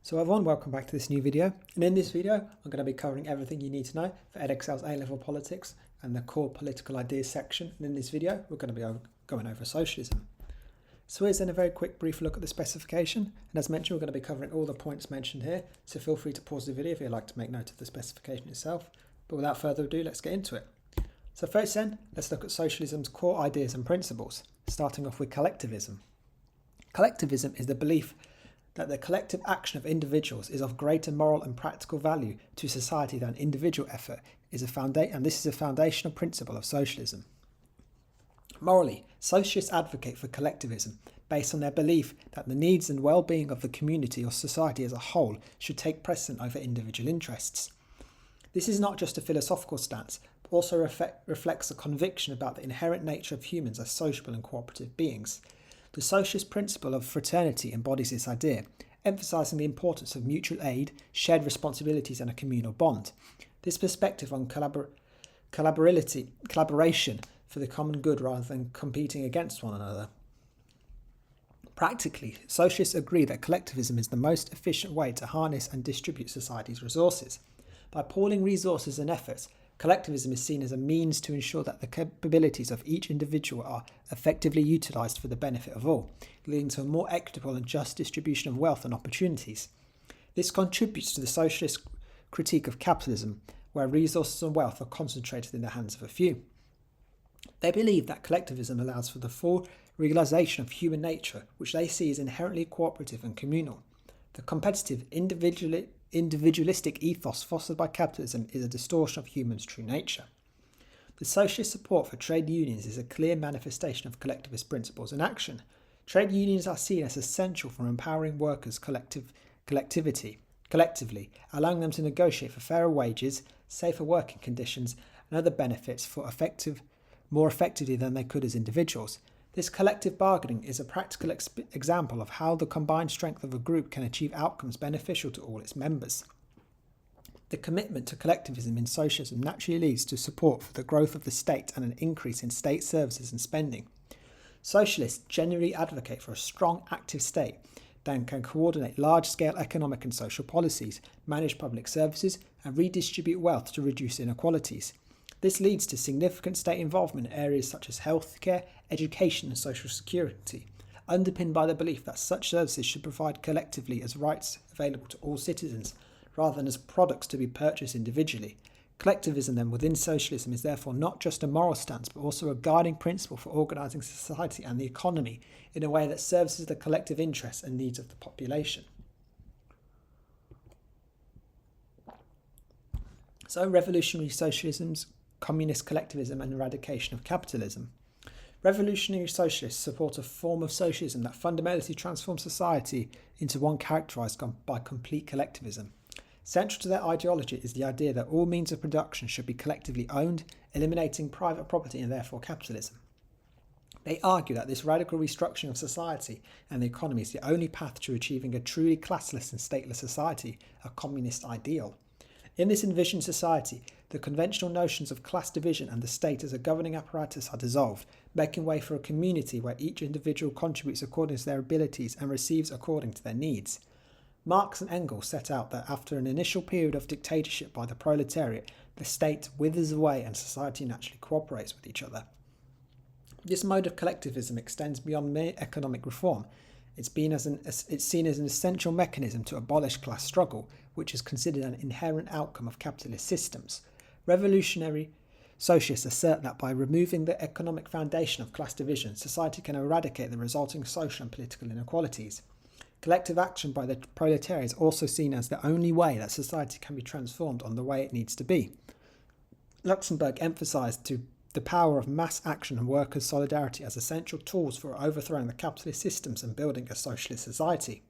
So everyone, welcome back to this new video. And in this video, I'm going to be covering everything you need to know for Edexcel's A-Level Politics and the core political ideas section. And in this video, we're going to be going over socialism. So here's then a very quick brief look at the specification. And as mentioned, we're going to be covering all the points mentioned here. So feel free to pause the video if you'd like to make note of the specification itself. But without further ado, let's get into it. So first then, let's look at socialism's core ideas and principles, starting off with collectivism. Collectivism is the belief that the collective action of individuals is of greater moral and practical value to society than individual effort and this is a foundational principle of socialism. Morally, socialists advocate for collectivism based on their belief that the needs and well-being of the community or society as a whole should take precedent over individual interests. This is not just a philosophical stance, but also reflects a conviction about the inherent nature of humans as sociable and cooperative beings. The socialist principle of fraternity embodies this idea, emphasising the importance of mutual aid, shared responsibilities and a communal bond. This perspective on collaboration for the common good rather than competing against one another. Practically, socialists agree that collectivism is the most efficient way to harness and distribute society's resources. By pooling resources and efforts, collectivism is seen as a means to ensure that the capabilities of each individual are effectively utilised for the benefit of all, leading to a more equitable and just distribution of wealth and opportunities. This contributes to the socialist critique of capitalism, where resources and wealth are concentrated in the hands of a few. They believe that collectivism allows for the full realisation of human nature, which they see as inherently cooperative and communal. The competitive, individualistic ethos fostered by capitalism is a distortion of humans' true nature. The socialist support for trade unions is a clear manifestation of collectivist principles in action. Trade unions are seen as essential for empowering workers collectively, allowing them to negotiate for fairer wages, safer working conditions, and other benefits more effectively than they could as individuals. This collective bargaining is a practical example of how the combined strength of a group can achieve outcomes beneficial to all its members. The commitment to collectivism in socialism naturally leads to support for the growth of the state and an increase in state services and spending. Socialists generally advocate for a strong, active state that can coordinate large-scale economic and social policies, manage public services, and redistribute wealth to reduce inequalities. This leads to significant state involvement in areas such as healthcare, education and social security, underpinned by the belief that such services should provide collectively as rights available to all citizens, rather than as products to be purchased individually. Collectivism then within socialism is therefore not just a moral stance, but also a guiding principle for organising society and the economy in a way that services the collective interests and needs of the population. So, revolutionary socialism's communist collectivism and eradication of capitalism. Revolutionary socialists support a form of socialism that fundamentally transforms society into one characterised by complete collectivism. Central to their ideology is the idea that all means of production should be collectively owned, eliminating private property and therefore capitalism. They argue that this radical restructuring of society and the economy is the only path to achieving a truly classless and stateless society, a communist ideal. In this envisioned society, the conventional notions of class division and the state as a governing apparatus are dissolved, making way for a community where each individual contributes according to their abilities and receives according to their needs. Marx and Engels set out that after an initial period of dictatorship by the proletariat, the state withers away and society naturally cooperates with each other. This mode of collectivism extends beyond mere economic reform. It's seen as an essential mechanism to abolish class struggle, which is considered an inherent outcome of capitalist systems. Revolutionary socialists assert that by removing the economic foundation of class division, society can eradicate the resulting social and political inequalities. Collective action by the proletariat is also seen as the only way that society can be transformed on the way it needs to be. Luxemburg emphasised the power of mass action and workers' solidarity as essential tools for overthrowing the capitalist systems and building a socialist society.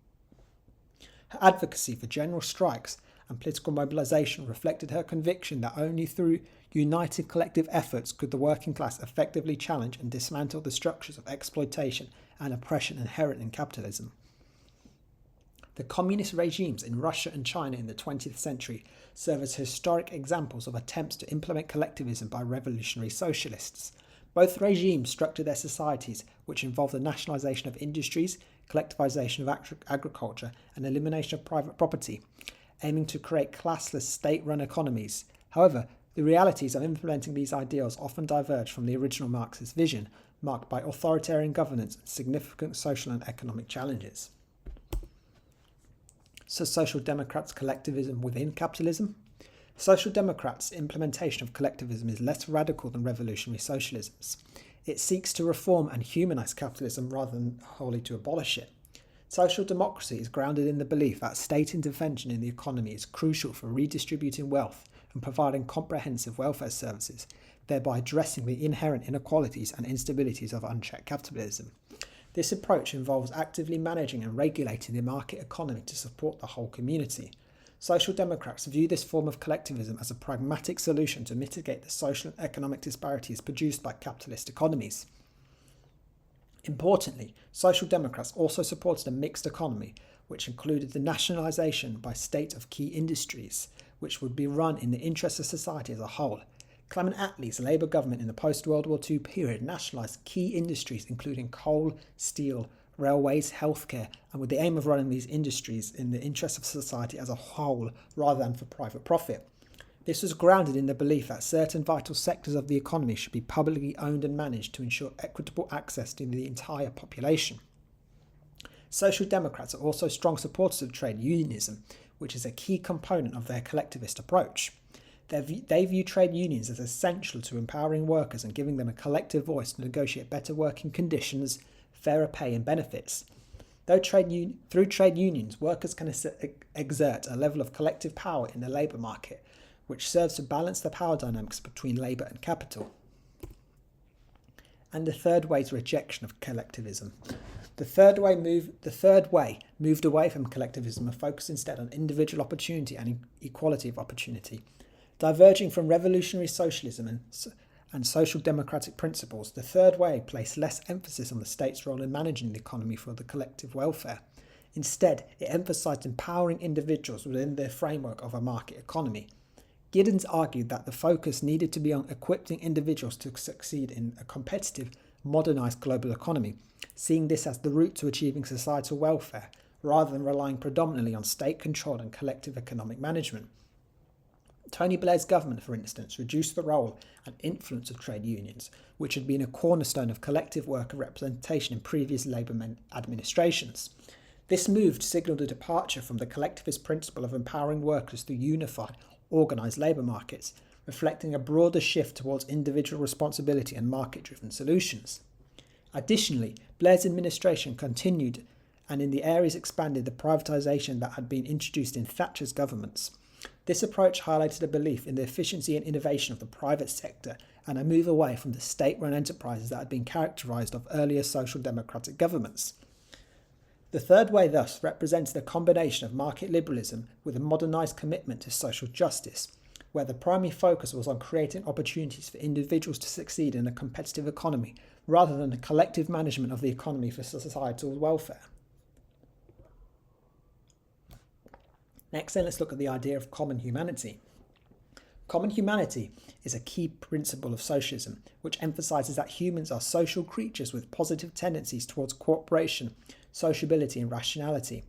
Her advocacy for general strikes and political mobilisation reflected her conviction that only through united collective efforts could the working class effectively challenge and dismantle the structures of exploitation and oppression inherent in capitalism. The communist regimes in Russia and China in the 20th century serve as historic examples of attempts to implement collectivism by revolutionary socialists. Both regimes structured their societies, which involved the nationalisation of industries, collectivization of agriculture, and elimination of private property, aiming to create classless state-run economies. However, the realities of implementing these ideals often diverge from the original Marxist vision, marked by authoritarian governance and significant social and economic challenges. So, Social Democrats' collectivism within capitalism? Social Democrats' implementation of collectivism is less radical than revolutionary socialism's. It seeks to reform and humanize capitalism rather than wholly to abolish it. Social democracy is grounded in the belief that state intervention in the economy is crucial for redistributing wealth and providing comprehensive welfare services, thereby addressing the inherent inequalities and instabilities of unchecked capitalism. This approach involves actively managing and regulating the market economy to support the whole community. Social Democrats view this form of collectivism as a pragmatic solution to mitigate the social and economic disparities produced by capitalist economies. Importantly, Social Democrats also supported a mixed economy, which included the nationalisation by state of key industries, which would be run in the interests of society as a whole. Clement Attlee's Labour government in the post-World War II period nationalised key industries including coal, steel, railways, healthcare, and with the aim of running these industries in the interests of society as a whole rather than for private profit. This was grounded in the belief that certain vital sectors of the economy should be publicly owned and managed to ensure equitable access to the entire population. Social Democrats are also strong supporters of trade unionism, which is a key component of their collectivist approach. They view trade unions as essential to empowering workers and giving them a collective voice to negotiate better working conditions, fairer pay and benefits. Through trade unions, workers can exert a level of collective power in the labour market, which serves to balance the power dynamics between labour and capital. And the third way is rejection of collectivism. The third way moved away from collectivism and focused instead on individual opportunity and equality of opportunity. Diverging from revolutionary socialism and social democratic principles, the third way placed less emphasis on the state's role in managing the economy for the collective welfare. Instead, it emphasised empowering individuals within the framework of a market economy. Giddens argued that the focus needed to be on equipping individuals to succeed in a competitive, modernised global economy, seeing this as the route to achieving societal welfare, rather than relying predominantly on state-controlled and collective economic management. Tony Blair's government, for instance, reduced the role and influence of trade unions, which had been a cornerstone of collective worker representation in previous Labour administrations. This move signalled a departure from the collectivist principle of empowering workers through unified, organised labour markets, reflecting a broader shift towards individual responsibility and market-driven solutions. Additionally, Blair's administration continued and in the areas expanded the privatisation that had been introduced in Thatcher's governments. This approach highlighted a belief in the efficiency and innovation of the private sector and a move away from the state-run enterprises that had been characterised of earlier social democratic governments. The third way thus represented a combination of market liberalism with a modernised commitment to social justice, where the primary focus was on creating opportunities for individuals to succeed in a competitive economy rather than the collective management of the economy for societal welfare. Next then, let's look at the idea of common humanity. Common humanity is a key principle of socialism, which emphasises that humans are social creatures with positive tendencies towards cooperation, sociability and rationality,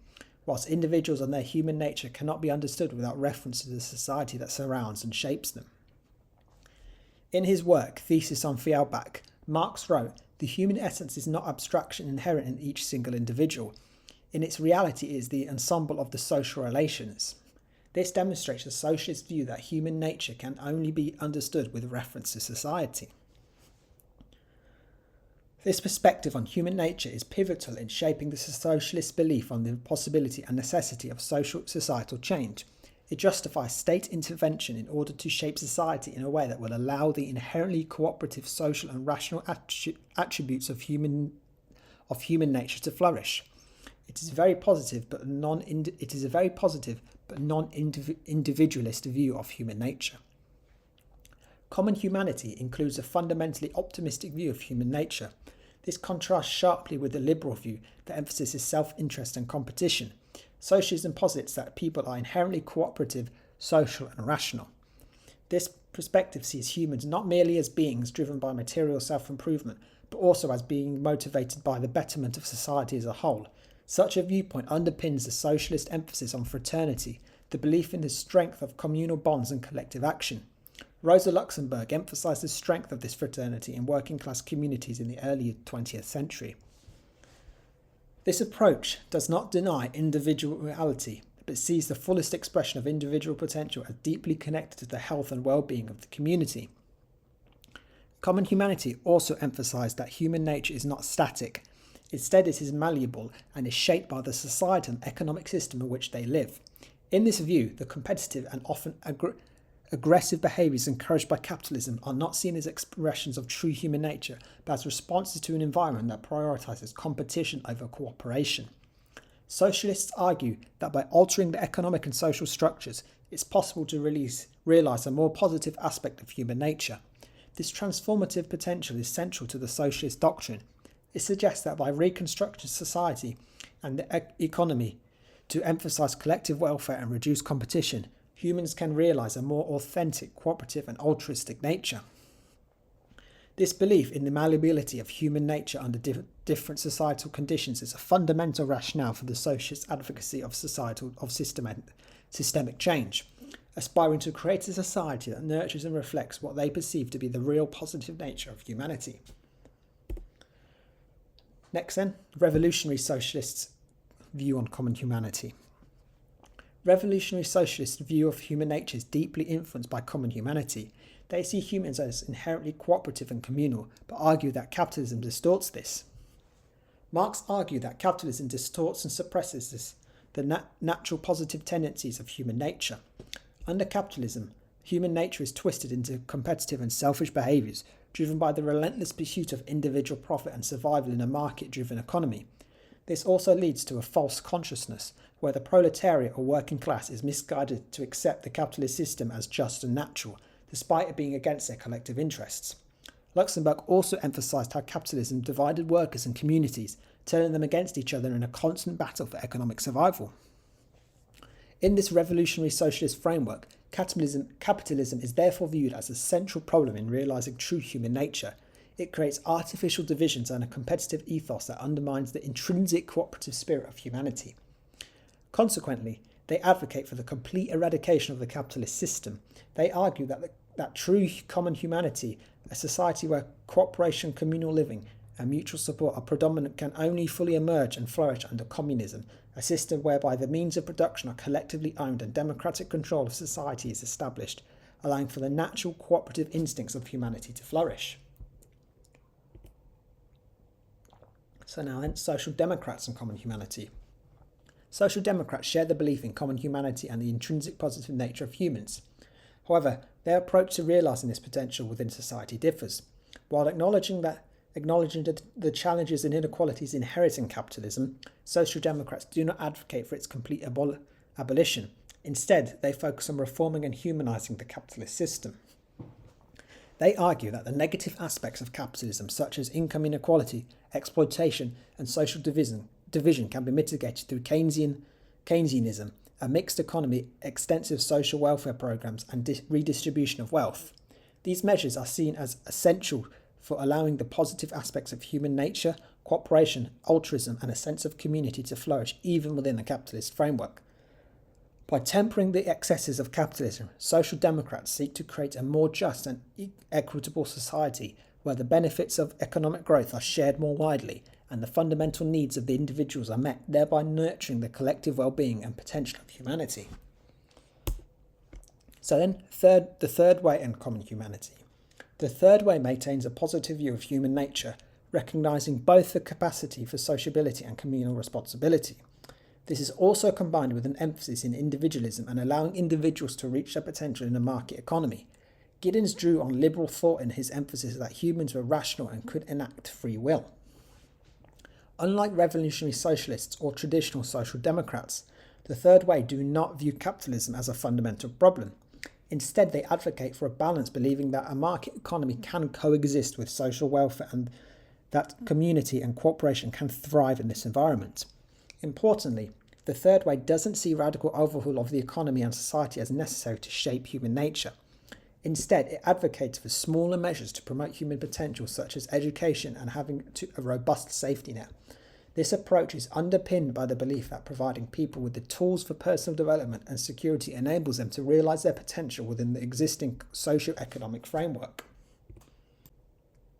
whilst individuals and their human nature cannot be understood without reference to the society that surrounds and shapes them. In his work, Thesis on Feuerbach, Marx wrote, "The human essence is not abstraction inherent in each single individual. In its reality is the ensemble of the social relations." This demonstrates a socialist view that human nature can only be understood with reference to society. This perspective on human nature is pivotal in shaping the socialist belief on the possibility and necessity of societal change. It justifies state intervention in order to shape society in a way that will allow the inherently cooperative social and rational attributes of human nature to flourish. It is a very positive but non-individualist view of human nature. Common humanity includes a fundamentally optimistic view of human nature. This contrasts sharply with the liberal view that emphasizes self-interest and competition. Socialism posits that people are inherently cooperative, social and rational. This perspective sees humans not merely as beings driven by material self-improvement, but also as being motivated by the betterment of society as a whole. Such a viewpoint underpins the socialist emphasis on fraternity, the belief in the strength of communal bonds and collective action. Rosa Luxemburg emphasised the strength of this fraternity in working-class communities in the early 20th century. This approach does not deny individuality, but sees the fullest expression of individual potential as deeply connected to the health and well-being of the community. Common humanity also emphasised that human nature is not static. Instead, it is malleable and is shaped by the societal and economic system in which they live. In this view, the competitive and often aggressive behaviours encouraged by capitalism are not seen as expressions of true human nature, but as responses to an environment that prioritises competition over cooperation. Socialists argue that by altering the economic and social structures, it's possible to realise a more positive aspect of human nature. This transformative potential is central to the socialist doctrine. It suggests that by reconstructing society and the economy to emphasise collective welfare and reduce competition, humans can realise a more authentic, cooperative and altruistic nature. This belief in the malleability of human nature under different societal conditions is a fundamental rationale for the socialist advocacy of systemic change, aspiring to create a society that nurtures and reflects what they perceive to be the real positive nature of humanity. Next then, revolutionary socialists' view on common humanity. Revolutionary socialists' view of human nature is deeply influenced by common humanity. They see humans as inherently cooperative and communal, but argue that capitalism distorts this. Marx argued that capitalism distorts and suppresses the natural positive tendencies of human nature. Under capitalism, human nature is twisted into competitive and selfish behaviours, driven by the relentless pursuit of individual profit and survival in a market-driven economy. This also leads to a false consciousness, where the proletariat or working class is misguided to accept the capitalist system as just and natural, despite it being against their collective interests. Luxemburg also emphasised how capitalism divided workers and communities, turning them against each other in a constant battle for economic survival. In this revolutionary socialist framework, capitalism is therefore viewed as a central problem in realising true human nature. It creates artificial divisions and a competitive ethos that undermines the intrinsic cooperative spirit of humanity. Consequently, they advocate for the complete eradication of the capitalist system. They argue that true common humanity, a society where cooperation, communal living, and mutual support are predominant, can only fully emerge and flourish under communism, a system whereby the means of production are collectively owned and democratic control of society is established, allowing for the natural cooperative instincts of humanity to flourish. So now then, Social Democrats and common humanity. Social Democrats share the belief in common humanity and the intrinsic positive nature of humans. However, their approach to realising this potential within society differs. While acknowledging the challenges and inequalities inherent in capitalism, Social Democrats do not advocate for its complete abolition. Instead, they focus on reforming and humanising the capitalist system. They argue that the negative aspects of capitalism, such as income inequality, exploitation, and social division can be mitigated through Keynesianism, a mixed economy, extensive social welfare programs, and redistribution of wealth. These measures are seen as essential for allowing the positive aspects of human nature, cooperation, altruism, and a sense of community to flourish even within a capitalist framework. By tempering the excesses of capitalism, Social Democrats seek to create a more just and equitable society where the benefits of economic growth are shared more widely and the fundamental needs of the individuals are met, thereby nurturing the collective well-being and potential of humanity. So then, the third way in common humanity. The third way maintains a positive view of human nature, recognising both the capacity for sociability and communal responsibility. This is also combined with an emphasis in individualism and allowing individuals to reach their potential in a market economy. Giddens drew on liberal thought in his emphasis that humans were rational and could enact free will. Unlike revolutionary socialists or traditional social democrats, the third way do not view capitalism as a fundamental problem. Instead, they advocate for a balance, believing that a market economy can coexist with social welfare and that community and cooperation can thrive in this environment. Importantly, the third way doesn't see radical overhaul of the economy and society as necessary to shape human nature. Instead, it advocates for smaller measures to promote human potential, such as education and having a robust safety net. This approach is underpinned by the belief that providing people with the tools for personal development and security enables them to realise their potential within the existing socio-economic framework.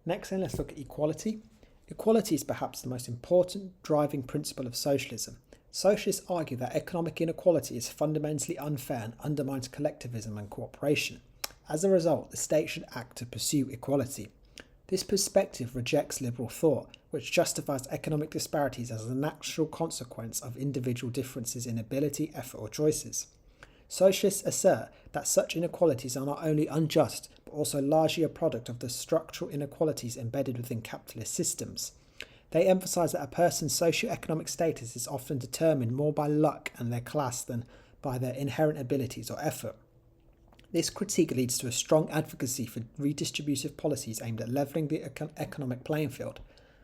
Next then, let's look at equality. Equality is perhaps the most important driving principle of socialism. Socialists argue that economic inequality is fundamentally unfair and undermines collectivism and cooperation. As a result, the state should act to pursue equality. This perspective rejects liberal thought, which justifies economic disparities as a natural consequence of individual differences in ability, effort, or choices. Socialists assert that such inequalities are not only unjust, but also largely a product of the structural inequalities embedded within capitalist systems. They emphasise that a person's socio-economic status is often determined more by luck and their class than by their inherent abilities or effort. This critique leads to a strong advocacy for redistributive policies aimed at levelling the economic playing field.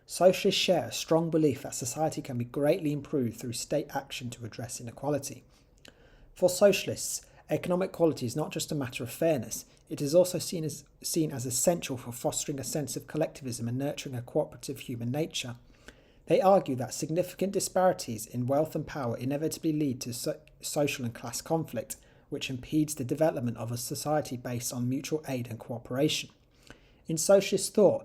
Socialists share a strong belief that society can be greatly improved through state action to address inequality. For socialists, economic equality is not just a matter of fairness, it is also seen as essential for fostering a sense of collectivism and nurturing a cooperative human nature. They argue that significant disparities in wealth and power inevitably lead to social and class conflict, which impedes the development of a society based on mutual aid and cooperation. In socialist thought,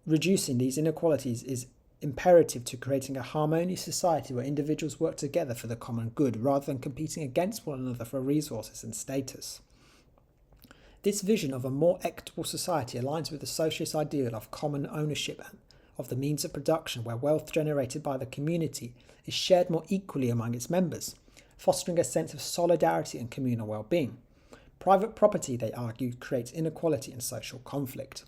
reducing these inequalities is imperative to creating a harmonious society where individuals work together for the common good rather than competing against one another for resources and status. This vision of a more equitable society aligns with the socialist ideal of common ownership of the means of production, where wealth generated by the community is shared more equally among its members, fostering a sense of solidarity and communal well-being. Private property, they argue, creates inequality and social conflict.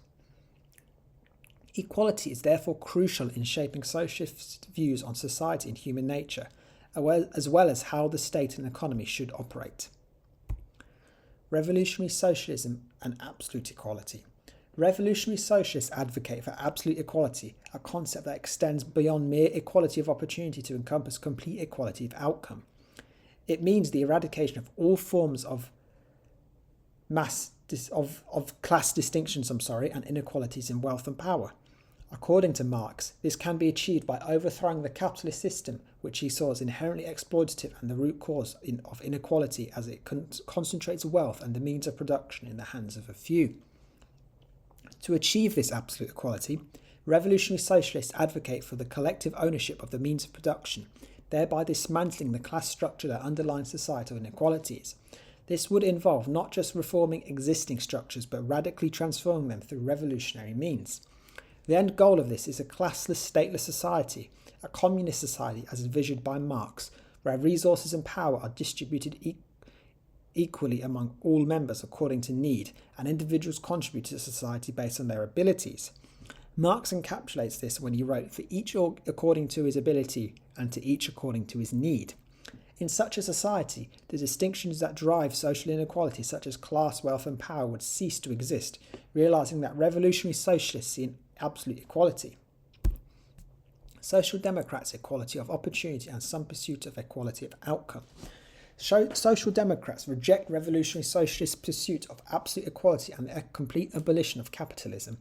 Equality is therefore crucial in shaping socialist views on society and human nature, as well as how the state and economy should operate. Revolutionary socialism and absolute equality. Revolutionary socialists advocate for absolute equality, a concept that extends beyond mere equality of opportunity to encompass complete equality of outcome. It means the eradication of all forms of class distinctions and inequalities in wealth and power. According to Marx, this can be achieved by overthrowing the capitalist system, which he saw as inherently exploitative and the root cause of inequality, as it concentrates wealth and the means of production in the hands of a few. To achieve this absolute equality, revolutionary socialists advocate for the collective ownership of the means of production, thereby dismantling the class structure that underlines societal inequalities. This would involve not just reforming existing structures, but radically transforming them through revolutionary means. The end goal of this is a classless, stateless society, a communist society as envisioned by Marx, where resources and power are distributed equally among all members according to need, and individuals contribute to society based on their abilities. Marx encapsulates this when he wrote, "For each according to his ability, and to each according to his need." In such a society, the distinctions that drive social inequality, such as class, wealth and power, would cease to exist, realising that revolutionary socialists see an absolute equality. Social democrats, equality of opportunity and some pursuit of equality of outcome. Social democrats reject revolutionary socialist pursuit of absolute equality and the complete abolition of capitalism.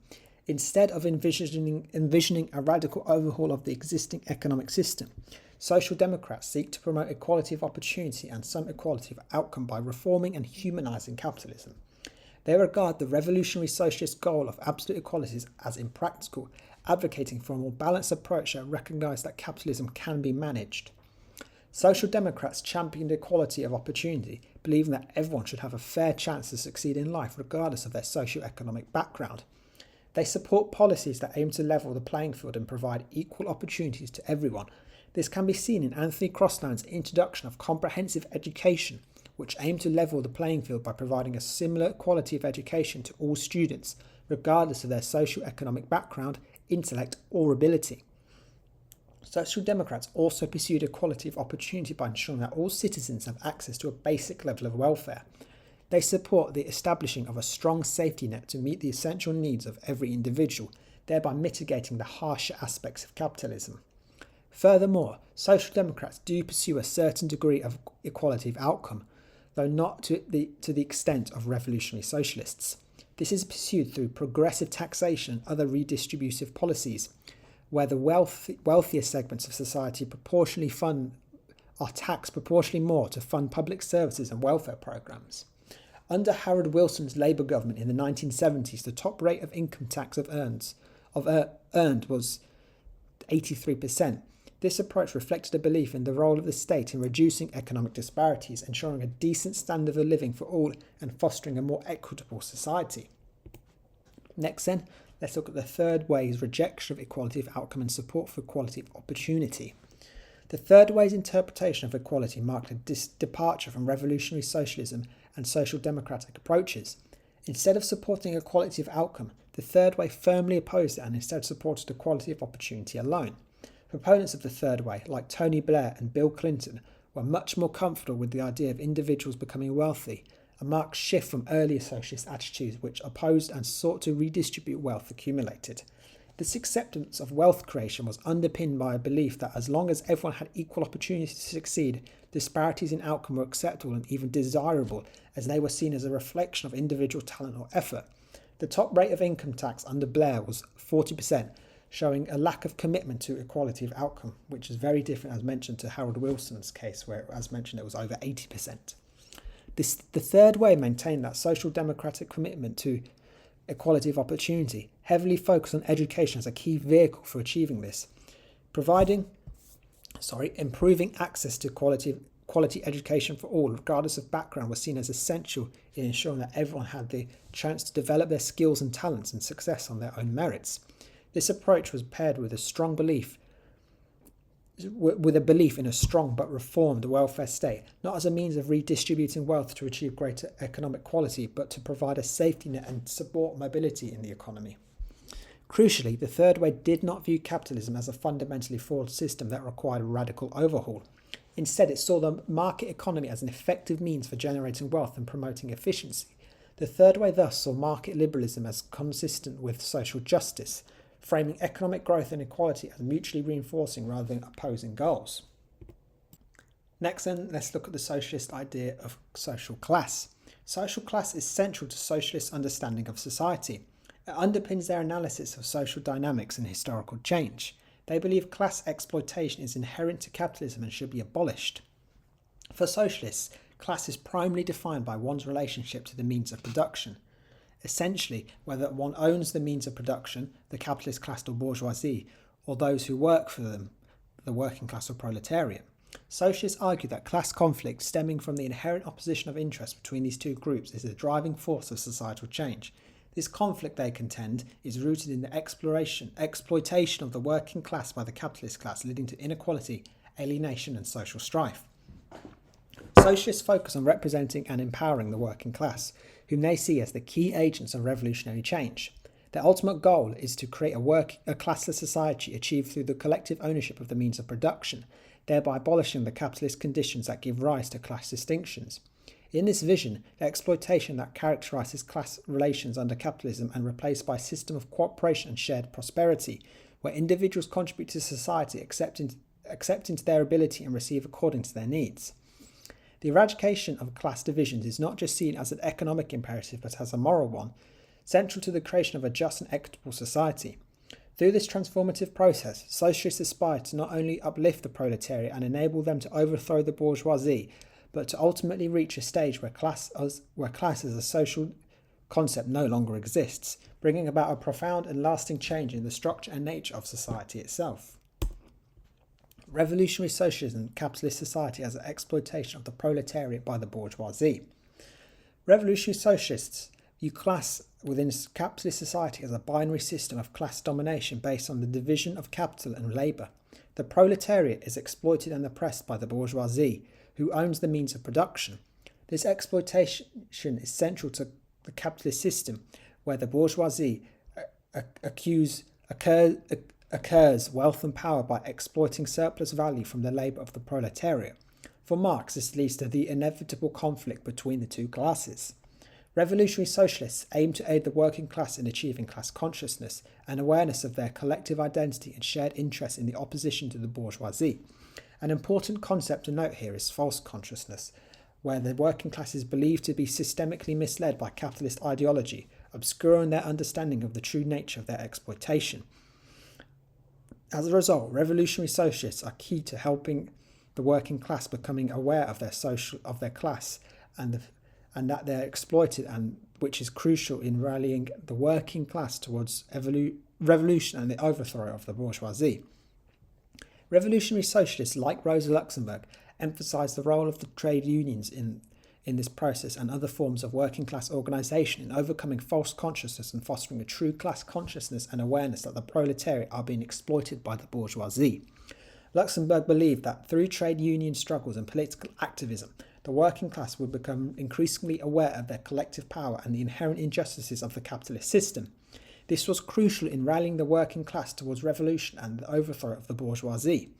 Instead of envisioning a radical overhaul of the existing economic system, social democrats seek to promote equality of opportunity and some equality of outcome by reforming and humanising capitalism. They regard the revolutionary socialist goal of absolute equality as impractical, advocating for a more balanced approach that recognises that capitalism can be managed. Social democrats championed equality of opportunity, believing that everyone should have a fair chance to succeed in life regardless of their socio-economic background. They support policies that aim to level the playing field and provide equal opportunities to everyone. This can be seen in Anthony Crosland's introduction of comprehensive education, which aimed to level the playing field by providing a similar quality of education to all students, regardless of their socio-economic background, intellect, or ability. Social democrats also pursued equality of opportunity by ensuring that all citizens have access to a basic level of welfare. They support the establishing of a strong safety net to meet the essential needs of every individual, thereby mitigating the harsher aspects of capitalism. Furthermore, social democrats do pursue a certain degree of equality of outcome, though not to the extent of revolutionary socialists. This is pursued through progressive taxation and other redistributive policies. where the wealthier segments of society are taxed proportionally more to fund public services and welfare programs. Under Harold Wilson's Labour government in the 1970s, the top rate of income tax earned was 83%. This approach reflected a belief in the role of the state in reducing economic disparities, ensuring a decent standard of living for all, and fostering a more equitable society. Next then, let's look at the third way's rejection of equality of outcome and support for equality of opportunity. The third way's interpretation of equality marked a departure from revolutionary socialism and social democratic approaches. Instead of supporting equality of outcome, the third way firmly opposed it and instead supported equality of opportunity alone. Proponents of the third way, like Tony Blair and Bill Clinton, were much more comfortable with the idea of individuals becoming wealthy, a marked shift from earlier socialist attitudes which opposed and sought to redistribute wealth accumulated. This acceptance of wealth creation was underpinned by a belief that as long as everyone had equal opportunity to succeed, disparities in outcome were acceptable and even desirable, as they were seen as a reflection of individual talent or effort. The top rate of income tax under Blair was 40%, showing a lack of commitment to equality of outcome, which is very different, as mentioned, to Harold Wilson's case, where, as mentioned, it was over 80%. The third way maintained that social democratic commitment to equality of opportunity, heavily focused on education as a key vehicle for achieving this. Improving access to quality education for all, regardless of background, was seen as essential in ensuring that everyone had the chance to develop their skills and talents and success on their own merits. This approach was paired with a belief in a strong but reformed welfare state, not as a means of redistributing wealth to achieve greater economic quality, but to provide a safety net and support mobility in the economy. Crucially, the third way did not view capitalism as a fundamentally flawed system that required a radical overhaul. Instead, it saw the market economy as an effective means for generating wealth and promoting efficiency. The third way thus saw market liberalism as consistent with social justice, framing economic growth and equality as mutually reinforcing rather than opposing goals. Next then, let's look at the socialist idea of social class. Social class is central to socialist understanding of society. It underpins their analysis of social dynamics and historical change. They believe class exploitation is inherent to capitalism and should be abolished. For socialists, class is primarily defined by one's relationship to the means of production. Essentially, whether one owns the means of production, the capitalist class or bourgeoisie, or those who work for them, the working class or proletariat. Socialists argue that class conflict stemming from the inherent opposition of interests between these two groups is the driving force of societal change. This conflict, they contend, is rooted in the exploitation of the working class by the capitalist class, leading to inequality, alienation and social strife. Socialists focus on representing and empowering the working class, whom they see as the key agents of revolutionary change. Their ultimate goal is to create a classless society achieved through the collective ownership of the means of production, thereby abolishing the capitalist conditions that give rise to class distinctions. In this vision, the exploitation that characterises class relations under capitalism and replaced by a system of cooperation and shared prosperity, where individuals contribute to society accepting to their ability and receive according to their needs. The eradication of class divisions is not just seen as an economic imperative but as a moral one, central to the creation of a just and equitable society. Through this transformative process, socialists aspire to not only uplift the proletariat and enable them to overthrow the bourgeoisie, but to ultimately reach a stage where class as a social concept no longer exists, bringing about a profound and lasting change in the structure and nature of society itself. Revolutionary socialism, capitalist society as an exploitation of the proletariat by the bourgeoisie. Revolutionary socialists view class within capitalist society as a binary system of class domination based on the division of capital and labour. The proletariat is exploited and oppressed by the bourgeoisie, who owns the means of production. This exploitation is central to the capitalist system, where the bourgeoisie occurs wealth and power by exploiting surplus value from the labour of the proletariat. For Marx, this leads to the inevitable conflict between the two classes. Revolutionary socialists aim to aid the working class in achieving class consciousness and awareness of their collective identity and shared interest in the opposition to the bourgeoisie. An important concept to note here is false consciousness, where the working class is believed to be systemically misled by capitalist ideology, obscuring their understanding of the true nature of their exploitation. As a result, revolutionary socialists are key to helping the working class becoming aware of their class and that they're exploited, and which is crucial in rallying the working class towards revolution and the overthrow of the bourgeoisie. Revolutionary socialists like Rosa Luxemburg emphasised the role of the trade unions in this process and other forms of working class organisation in overcoming false consciousness and fostering a true class consciousness and awareness that the proletariat are being exploited by the bourgeoisie. Luxemburg believed that through trade union struggles and political activism, the working class would become increasingly aware of their collective power and the inherent injustices of the capitalist system. This was crucial in rallying the working class towards revolution and the overthrow of the bourgeoisie.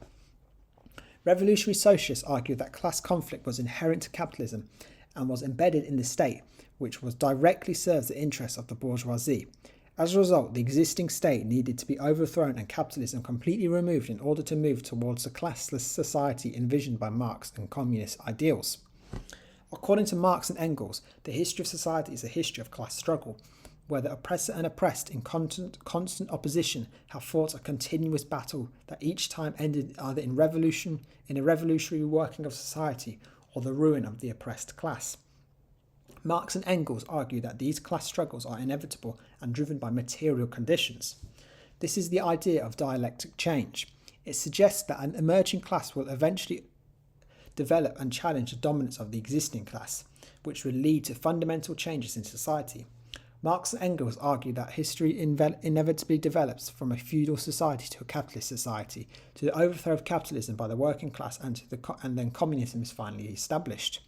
Revolutionary socialists argued that class conflict was inherent to capitalism and was embedded in the state, which directly serves the interests of the bourgeoisie. As a result, the existing state needed to be overthrown and capitalism completely removed in order to move towards a classless society envisioned by Marx and communist ideals. According to Marx and Engels, the history of society is a history of class struggle, where the oppressor and oppressed in constant opposition have fought a continuous battle that each time ended either in a revolutionary working of society, or the ruin of the oppressed class. Marx and Engels argue that these class struggles are inevitable and driven by material conditions. This is the idea of dialectic change. It suggests that an emerging class will eventually develop and challenge the dominance of the existing class, which will lead to fundamental changes in society. Marx and Engels argue that history inevitably develops from a feudal society to a capitalist society, to the overthrow of capitalism by the working class, and then communism is finally established.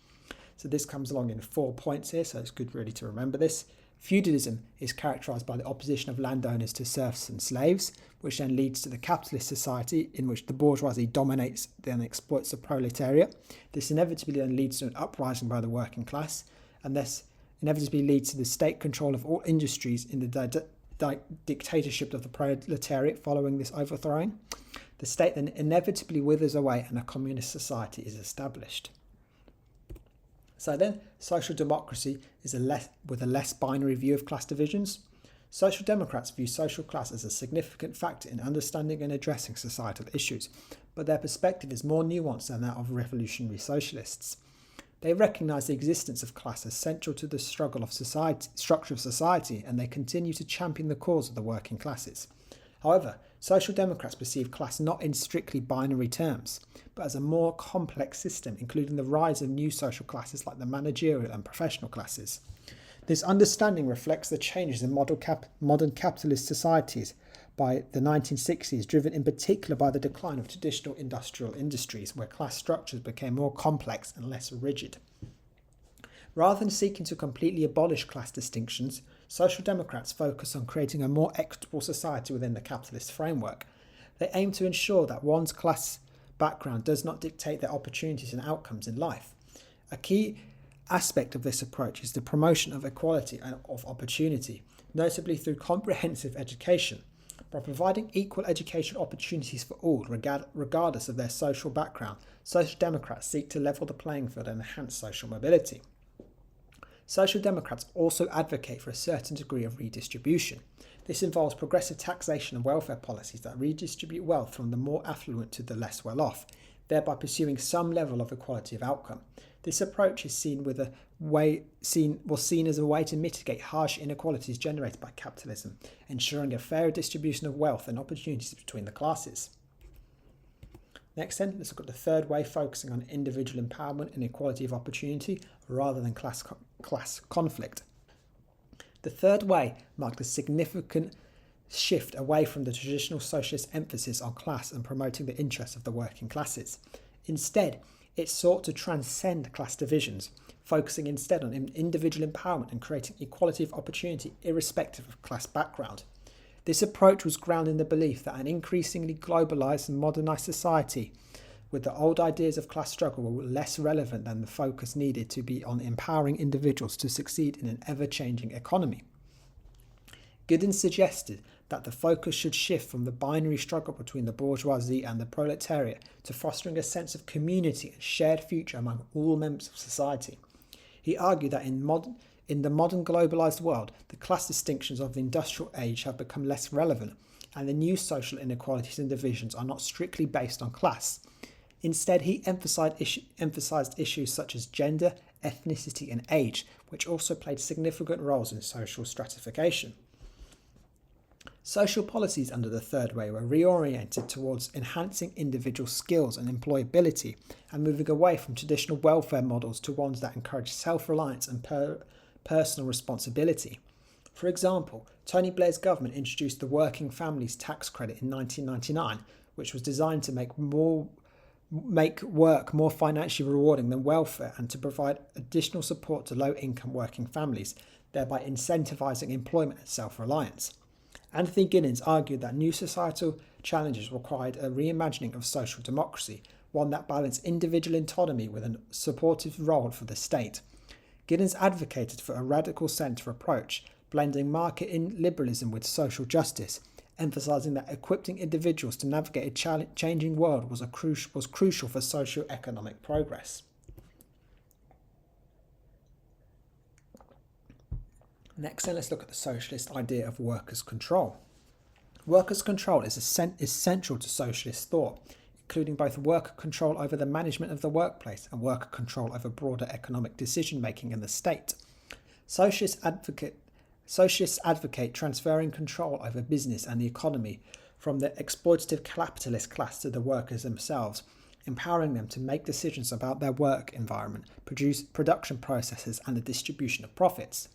So this comes along in 4 points here, so it's good really to remember this. Feudalism is characterised by the opposition of landowners to serfs and slaves, which then leads to the capitalist society in which the bourgeoisie dominates and exploits the proletariat. This inevitably then leads to an uprising by the working class, and this inevitably leads to the state control of all industries in the dictatorship of the proletariat following this overthrowing. The state then inevitably withers away and a communist society is established. So then, social democracy is with a less binary view of class divisions. Social democrats view social class as a significant factor in understanding and addressing societal issues, but their perspective is more nuanced than that of revolutionary socialists. They recognise the existence of class as central to the structure of society, and they continue to champion the cause of the working classes. However, social democrats perceive class not in strictly binary terms, but as a more complex system, including the rise of new social classes like the managerial and professional classes. This understanding reflects the changes in modern capitalist societies by the 1960s, driven in particular by the decline of traditional industrial industries, where class structures became more complex and less rigid. Rather than seeking to completely abolish class distinctions, social democrats focus on creating a more equitable society within the capitalist framework. They aim to ensure that one's class background does not dictate their opportunities and outcomes in life. A key aspect of this approach is the promotion of equality and of opportunity, notably through comprehensive education. By providing equal education opportunities for all, regardless of their social background, social democrats seek to level the playing field and enhance social mobility. Social democrats also advocate for a certain degree of redistribution. This involves progressive taxation and welfare policies that redistribute wealth from the more affluent to the less well-off, thereby pursuing some level of equality of outcome. This approach is seen as a way to mitigate harsh inequalities generated by capitalism, ensuring a fairer distribution of wealth and opportunities between the classes. Next then, let's look at the third way, focusing on individual empowerment and equality of opportunity rather than class conflict. The third way marked a significant shift away from the traditional socialist emphasis on class and promoting the interests of the working classes. Instead, it sought to transcend class divisions, focusing instead on individual empowerment and creating equality of opportunity irrespective of class background. This approach was grounded in the belief that an increasingly globalised and modernised society with the old ideas of class struggle were less relevant than the focus needed to be on empowering individuals to succeed in an ever-changing economy. Giddens suggested that the focus should shift from the binary struggle between the bourgeoisie and the proletariat to fostering a sense of community and shared future among all members of society. He argued that in the modern globalised world, the class distinctions of the industrial age have become less relevant, and the new social inequalities and divisions are not strictly based on class. Instead, he emphasized issues such as gender, ethnicity, and age, which also played significant roles in social stratification. Social policies under the Third Way were reoriented towards enhancing individual skills and employability and moving away from traditional welfare models to ones that encourage self-reliance and personal responsibility. For example, Tony Blair's government introduced the Working Families Tax Credit in 1999, which was designed to make work more financially rewarding than welfare and to provide additional support to low-income working families, thereby incentivising employment and self-reliance. Anthony Giddens argued that new societal challenges required a reimagining of social democracy, one that balanced individual autonomy with a supportive role for the state. Giddens advocated for a radical centre approach, blending market liberalism with social justice, emphasising that equipping individuals to navigate a changing world was crucial for socio-economic progress. Next, then, let's look at the socialist idea of workers' control. Workers' control is central to socialist thought, including both worker control over the management of the workplace and worker control over broader economic decision-making in the state. Socialists advocate transferring control over business and the economy from the exploitative capitalist class to the workers themselves, empowering them to make decisions about their work environment, production processes, and the distribution of profits.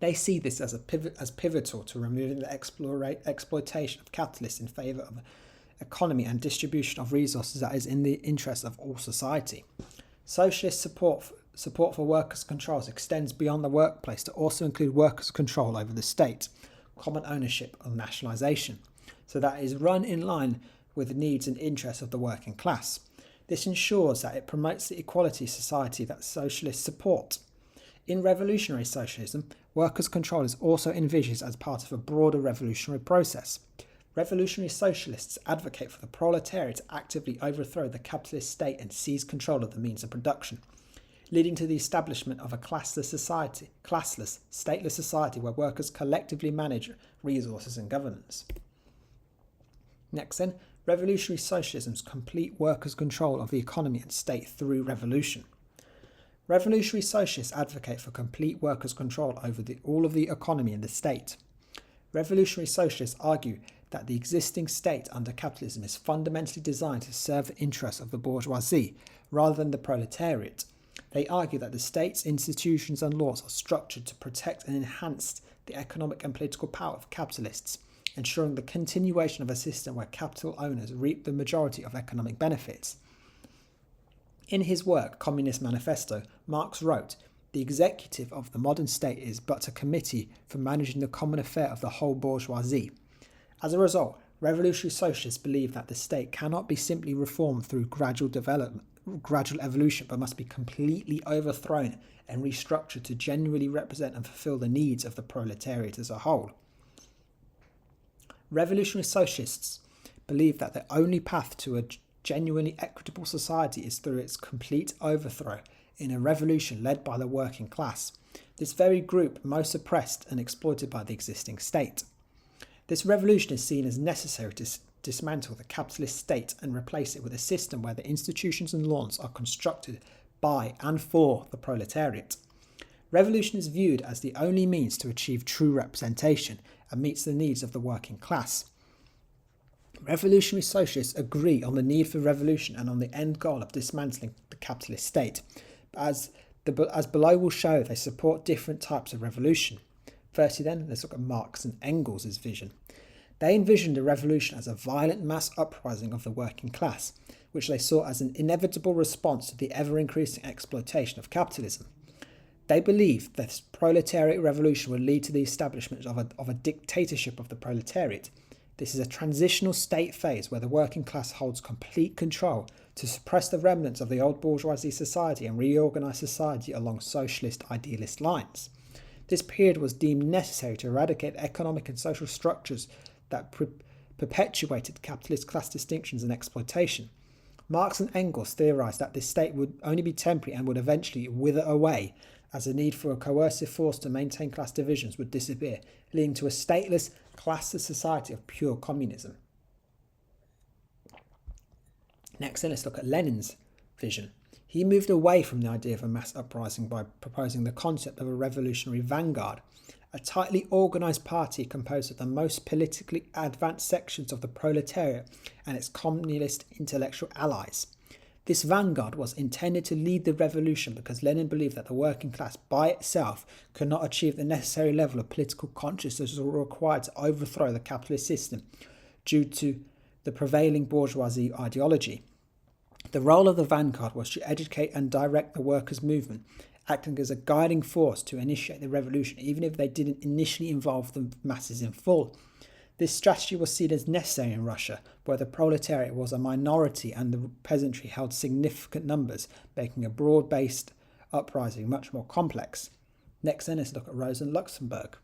They see this as pivotal to removing the exploitation of capitalists in favour of economy and distribution of resources that is in the interest of all society. Socialist support for workers' controls extends beyond the workplace to also include workers' control over the state, common ownership and nationalisation, so that it is run in line with the needs and interests of the working class. This ensures that it promotes the equality society that socialists support. In revolutionary socialism, workers' control is also envisaged as part of a broader revolutionary process. Revolutionary socialists advocate for the proletariat to actively overthrow the capitalist state and seize control of the means of production, leading to the establishment of a classless, stateless society where workers collectively manage resources and governance. Next then, revolutionary socialism's complete workers' control of the economy and state through revolution. Revolutionary socialists advocate for complete workers' control over all of the economy and the state. Revolutionary socialists argue that the existing state under capitalism is fundamentally designed to serve the interests of the bourgeoisie rather than the proletariat. They argue that the state's institutions and laws are structured to protect and enhance the economic and political power of capitalists, ensuring the continuation of a system where capital owners reap the majority of economic benefits. In his work, Communist Manifesto, Marx wrote, "The executive of the modern state is but a committee for managing the common affair of the whole bourgeoisie." As a result, revolutionary socialists believe that the state cannot be simply reformed through gradual evolution, but must be completely overthrown and restructured to genuinely represent and fulfill the needs of the proletariat as a whole. Revolutionary socialists believe that the only path to a genuinely equitable society is through its complete overthrow in a revolution led by the working class, this very group most oppressed and exploited by the existing state. This revolution is seen as necessary to dismantle the capitalist state and replace it with a system where the institutions and laws are constructed by and for the proletariat. Revolution is viewed as the only means to achieve true representation and meets the needs of the working class. Revolutionary socialists agree on the need for revolution and on the end goal of dismantling the capitalist state. As below will show, they support different types of revolution. Firstly then, let's look at Marx and Engels' vision. They envisioned a revolution as a violent mass uprising of the working class, which they saw as an inevitable response to the ever-increasing exploitation of capitalism. They believed that this proletariat revolution would lead to the establishment of a dictatorship of the proletariat. This is a transitional state phase where the working class holds complete control to suppress the remnants of the old bourgeoisie society and reorganise society along socialist idealist lines. This period was deemed necessary to eradicate economic and social structures that perpetuated capitalist class distinctions and exploitation. Marx and Engels theorised that this state would only be temporary and would eventually wither away as the need for a coercive force to maintain class divisions would disappear, leading to a stateless, classless society of pure communism. Next, then, let's look at Lenin's vision. He moved away from the idea of a mass uprising by proposing the concept of a revolutionary vanguard, a tightly organised party composed of the most politically advanced sections of the proletariat and its communist intellectual allies. This vanguard was intended to lead the revolution because Lenin believed that the working class by itself could not achieve the necessary level of political consciousness required to overthrow the capitalist system due to the prevailing bourgeoisie ideology. The role of the vanguard was to educate and direct the workers' movement, acting as a guiding force to initiate the revolution, even if they didn't initially involve the masses in full. This strategy was seen as necessary in Russia, where the proletariat was a minority and the peasantry held significant numbers, making a broad-based uprising much more complex. Next, then, let's look at Rosa Luxemburg.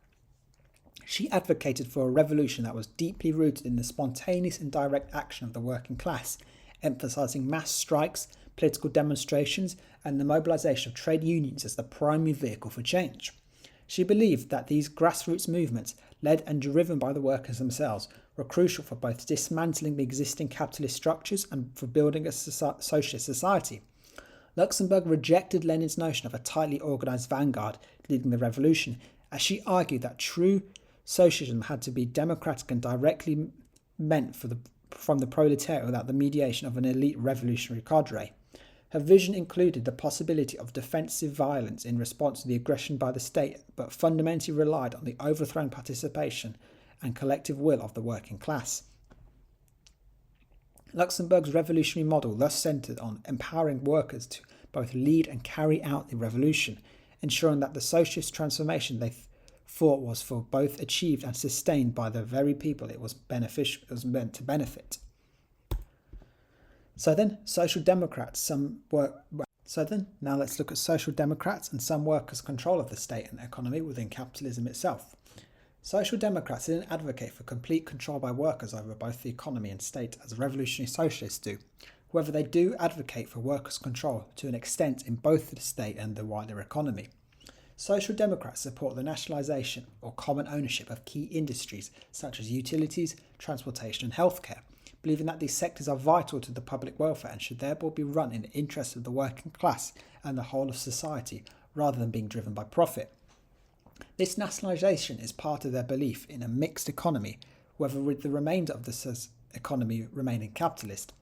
She advocated for a revolution that was deeply rooted in the spontaneous and direct action of the working class, emphasising mass strikes, political demonstrations, and the mobilisation of trade unions as the primary vehicle for change. She believed that these grassroots movements, led and driven by the workers themselves, were crucial for both dismantling the existing capitalist structures and for building a socialist society. Luxemburg rejected Lenin's notion of a tightly organised vanguard leading the revolution, as she argued that true socialism had to be democratic and directly meant from the proletariat without the mediation of an elite revolutionary cadre. Her vision included the possibility of defensive violence in response to the aggression by the state, but fundamentally relied on the overthrown participation and collective will of the working class. Luxemburg's revolutionary model thus centred on empowering workers to both lead and carry out the revolution, ensuring that the socialist transformation they thought was for both achieved and sustained by the very people it was meant to benefit. Now let's look at social democrats and some workers' control of the state and economy within capitalism itself. Social democrats didn't advocate for complete control by workers over both the economy and state as revolutionary socialists do. However, they do advocate for workers' control to an extent in both the state and the wider economy. Social democrats support the nationalisation or common ownership of key industries such as utilities, transportation and healthcare, believing that these sectors are vital to the public welfare and should therefore be run in the interests of the working class and the whole of society, rather than being driven by profit. This nationalisation is part of their belief in a mixed economy, whether with the remainder of the economy remaining capitalist.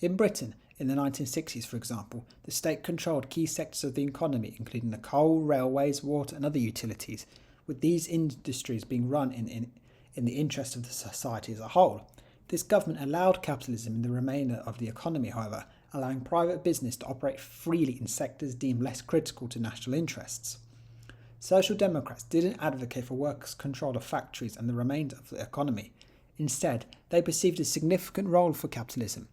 In Britain, in the 1960s, for example, the state controlled key sectors of the economy, including the coal, railways, water and other utilities, with these industries being run in the interest of the society as a whole. This government allowed capitalism in the remainder of the economy, however, allowing private business to operate freely in sectors deemed less critical to national interests. Social democrats didn't advocate for workers' control of factories and the remainder of the economy. Instead, they perceived a significant role for capitalism,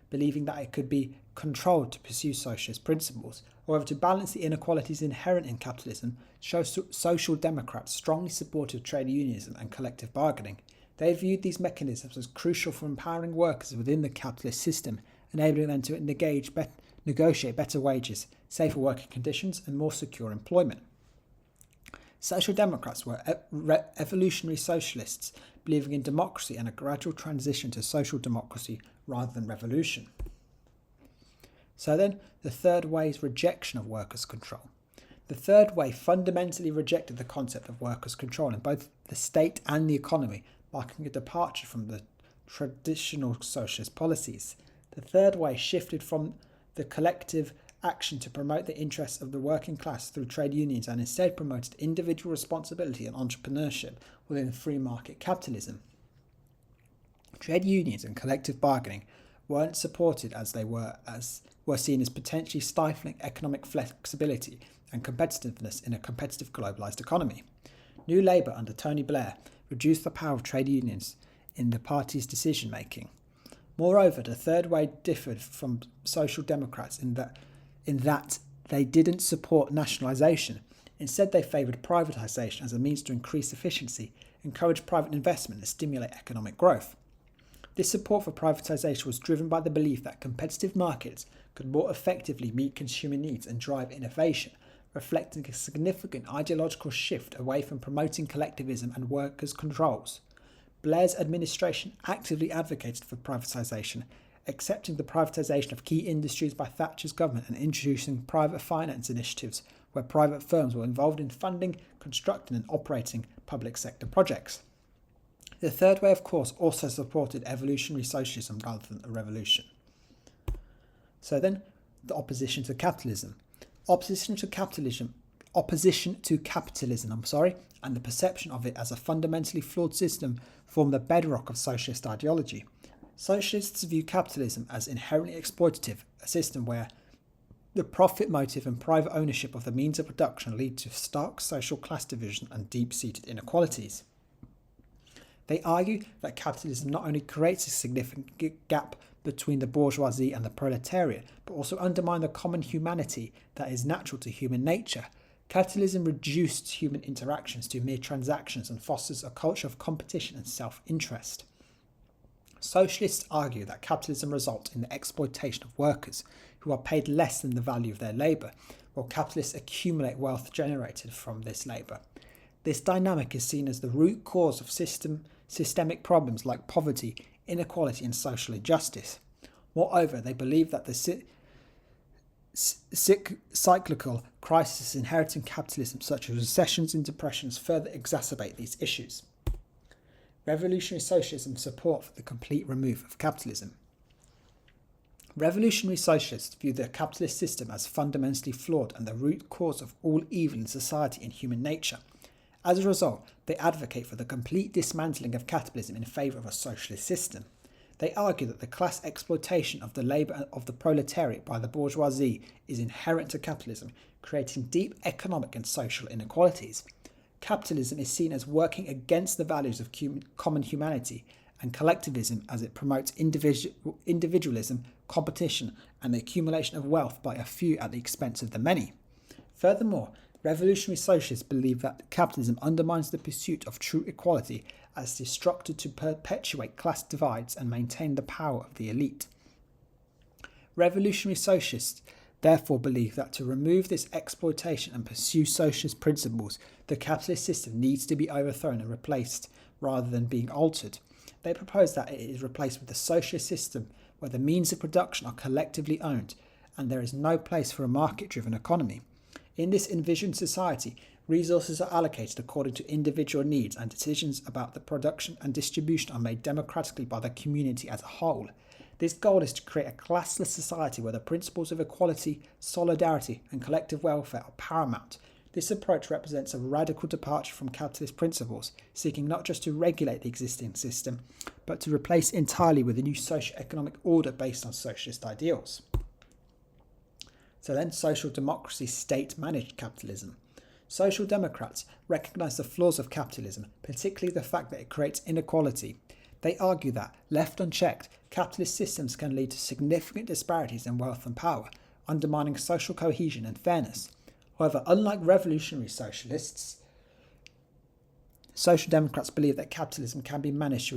believing that it could be controlled to pursue socialist principles. However, to balance the inequalities inherent in capitalism, social democrats strongly supported trade unionism and collective bargaining. They viewed these mechanisms as crucial for empowering workers within the capitalist system, enabling them to negotiate better wages, safer working conditions and more secure employment. Social democrats were evolutionary socialists, believing in democracy and a gradual transition to social democracy rather than revolution. So then, the third way's rejection of workers' control. The third way fundamentally rejected the concept of workers' control in both the state and the economy, marking a departure from the traditional socialist policies. The third way shifted from the collective action to promote the interests of the working class through trade unions and instead promoted individual responsibility and entrepreneurship within free market capitalism. Trade unions and collective bargaining weren't supported as they were seen as potentially stifling economic flexibility and competitiveness in a competitive globalised economy. New Labour under Tony Blair reduced the power of trade unions in the party's decision making. Moreover, the third way differed from social democrats in that they didn't support nationalisation. Instead, they favoured privatisation as a means to increase efficiency, encourage private investment and stimulate economic growth. This support for privatisation was driven by the belief that competitive markets could more effectively meet consumer needs and drive innovation, reflecting a significant ideological shift away from promoting collectivism and workers' controls. Blair's administration actively advocated for privatisation, accepting the privatisation of key industries by Thatcher's government and introducing private finance initiatives where private firms were involved in funding, constructing and operating public sector projects. The third way, of course, also supported evolutionary socialism rather than a revolution. So then, the opposition to capitalism. Opposition to capitalism, and the perception of it as a fundamentally flawed system form the bedrock of socialist ideology. Socialists view capitalism as inherently exploitative, a system where the profit motive and private ownership of the means of production lead to stark social class division and deep-seated inequalities. They argue that capitalism not only creates a significant gap between the bourgeoisie and the proletariat, but also undermine the common humanity that is natural to human nature. Capitalism reduces human interactions to mere transactions and fosters a culture of competition and self-interest. Socialists argue that capitalism results in the exploitation of workers, who are paid less than the value of their labour, while capitalists accumulate wealth generated from this labour. This dynamic is seen as the root cause of systemic problems like poverty, inequality and social injustice. Moreover, they believe that the cyclical crises inherent in capitalism, such as recessions and depressions, further exacerbate these issues. Revolutionary socialism support for the complete remove of capitalism. Revolutionary socialists view the capitalist system as fundamentally flawed and the root cause of all evil in society and human nature. As a result, they advocate for the complete dismantling of capitalism in favour of a socialist system. They argue that the class exploitation of the labour of the proletariat by the bourgeoisie is inherent to capitalism, creating deep economic and social inequalities. Capitalism is seen as working against the values of common humanity and collectivism, as it promotes individualism, competition and the accumulation of wealth by a few at the expense of the many. Furthermore, revolutionary socialists believe that capitalism undermines the pursuit of true equality as destructive to perpetuate class divides and maintain the power of the elite. Revolutionary socialists therefore believe that to remove this exploitation and pursue socialist principles, the capitalist system needs to be overthrown and replaced rather than being altered. They propose that it is replaced with a socialist system where the means of production are collectively owned and there is no place for a market-driven economy. In this envisioned society, resources are allocated according to individual needs and decisions about the production and distribution are made democratically by the community as a whole. This goal is to create a classless society where the principles of equality, solidarity and collective welfare are paramount. This approach represents a radical departure from capitalist principles, seeking not just to regulate the existing system, but to replace entirely with a new socio-economic order based on socialist ideals. So then, social democracy, state-managed capitalism. Social democrats recognise the flaws of capitalism, particularly the fact that it creates inequality. They argue that, left unchecked, capitalist systems can lead to significant disparities in wealth and power, undermining social cohesion and fairness. However, unlike revolutionary socialists, social democrats believe that capitalism can be managed to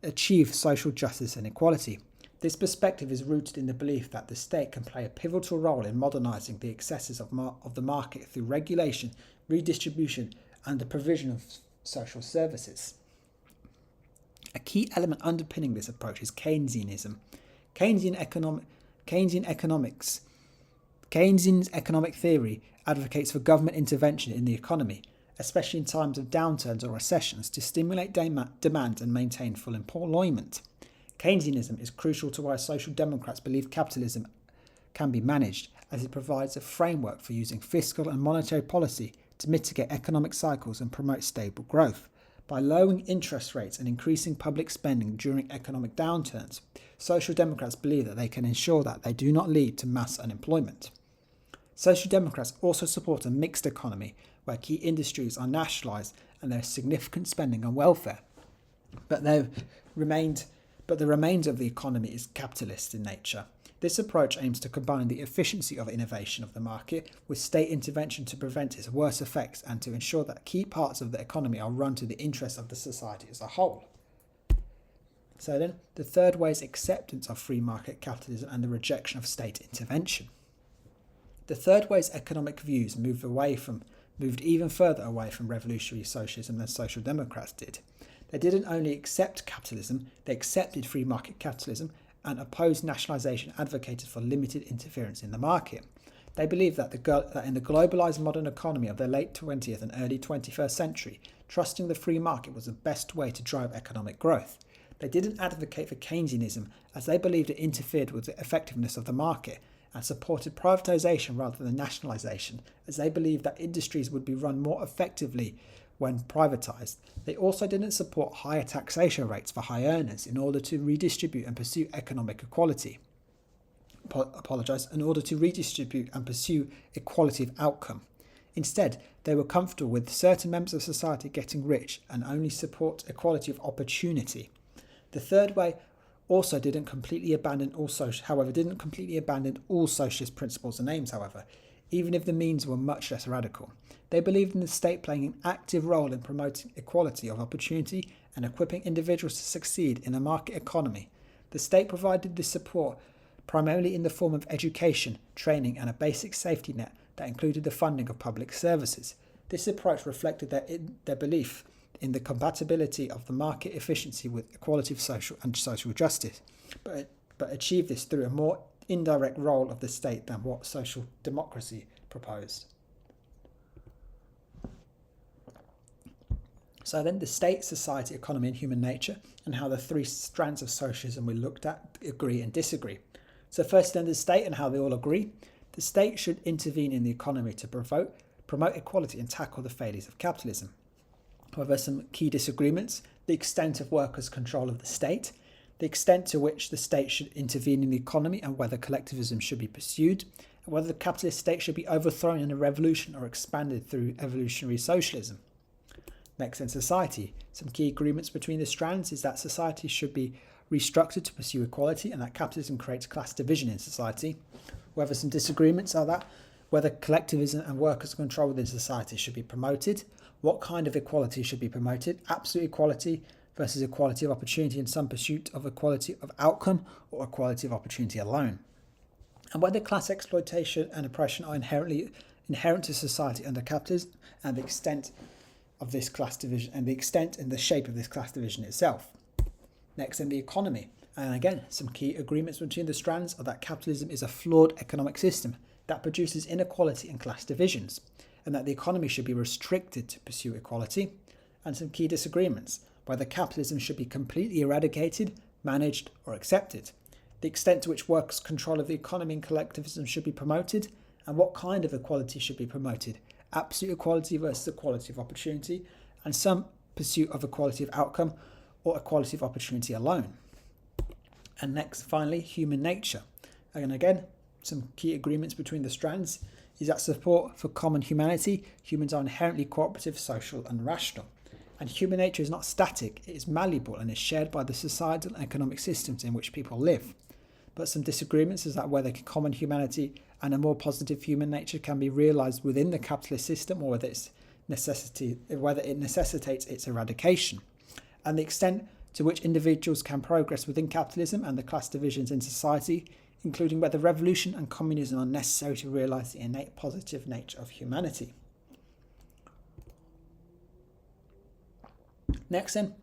achieve social justice and equality. This perspective is rooted in the belief that the state can play a pivotal role in modernising the excesses of the market through regulation, redistribution and the provision of social services. A key element underpinning this approach is Keynesianism. Keynesian economic theory advocates for government intervention in the economy, especially in times of downturns or recessions, to stimulate demand and maintain full employment. Keynesianism is crucial to why social democrats believe capitalism can be managed, as it provides a framework for using fiscal and monetary policy to mitigate economic cycles and promote stable growth. By lowering interest rates and increasing public spending during economic downturns, social democrats believe that they can ensure that they do not lead to mass unemployment. Social democrats also support a mixed economy where key industries are nationalised and there is significant spending on welfare, but the remainder of the economy is capitalist in nature. This approach aims to combine the efficiency of innovation of the market with state intervention to prevent its worst effects and to ensure that key parts of the economy are run to the interests of the society as a whole. So then, the third way is acceptance of free market capitalism and the rejection of state intervention. The Third Way's economic views moved even further away from revolutionary socialism than social democrats did. They didn't only accept capitalism, they accepted free market capitalism and opposed nationalisation, advocated for limited interference in the market. They believed that in the globalised modern economy of the late 20th and early 21st century, trusting the free market was the best way to drive economic growth. They didn't advocate for Keynesianism, as they believed it interfered with the effectiveness of the market, and supported privatisation rather than nationalisation, as they believed that industries would be run more effectively when privatised. They also didn't support higher taxation rates for high earners in order to redistribute and pursue economic equality. In order to redistribute and pursue equality of outcome. Instead, they were comfortable with certain members of society getting rich and only support equality of opportunity. The Third Way also didn't completely abandon all socialist principles and aims, however, even if the means were much less radical. They believed in the state playing an active role in promoting equality of opportunity and equipping individuals to succeed in a market economy. The state provided this support primarily in the form of education, training and a basic safety net that included the funding of public services. This approach reflected their belief in the compatibility of the market efficiency with equality of social justice, but achieved this through a more indirect role of the state than what social democracy proposed. So then the state, society, economy and human nature, and how the three strands of socialism we looked at agree and disagree. So first then the state and how they all agree. The state should intervene in the economy to promote equality and tackle the failures of capitalism. However, some key disagreements: the extent of workers' control of the state, the extent to which the state should intervene in the economy and whether collectivism should be pursued, and whether the capitalist state should be overthrown in a revolution or expanded through evolutionary socialism. Next, in society, some key agreements between the strands is that society should be restructured to pursue equality and that capitalism creates class division in society. However, some disagreements are that whether collectivism and workers' control within society should be promoted, what kind of equality should be promoted, absolute equality versus equality of opportunity in some pursuit of equality of outcome or equality of opportunity alone, and whether class exploitation and oppression are inherent to society under capitalism and the extent of this class division and the extent and the shape of this class division itself. Next, in the economy, and again, some key agreements between the strands are that capitalism is a flawed economic system that produces inequality and class divisions, and that the economy should be restricted to pursue equality, and some key disagreements, whether capitalism should be completely eradicated, managed or accepted, the extent to which workers' control of the economy and collectivism should be promoted, and what kind of equality should be promoted, absolute equality versus equality of opportunity, and some pursuit of equality of outcome or equality of opportunity alone. And next, finally, human nature. And again, some key agreements between the strands is that support for common humanity, humans are inherently cooperative, social and rational. And human nature is not static, it is malleable and is shared by the societal and economic systems in which people live. But some disagreements is that whether common humanity and a more positive human nature can be realised within the capitalist system or whether it necessitates its eradication. And the extent to which individuals can progress within capitalism and the class divisions in society, including whether revolution and communism are necessary to realise the innate positive nature of humanity. Next then,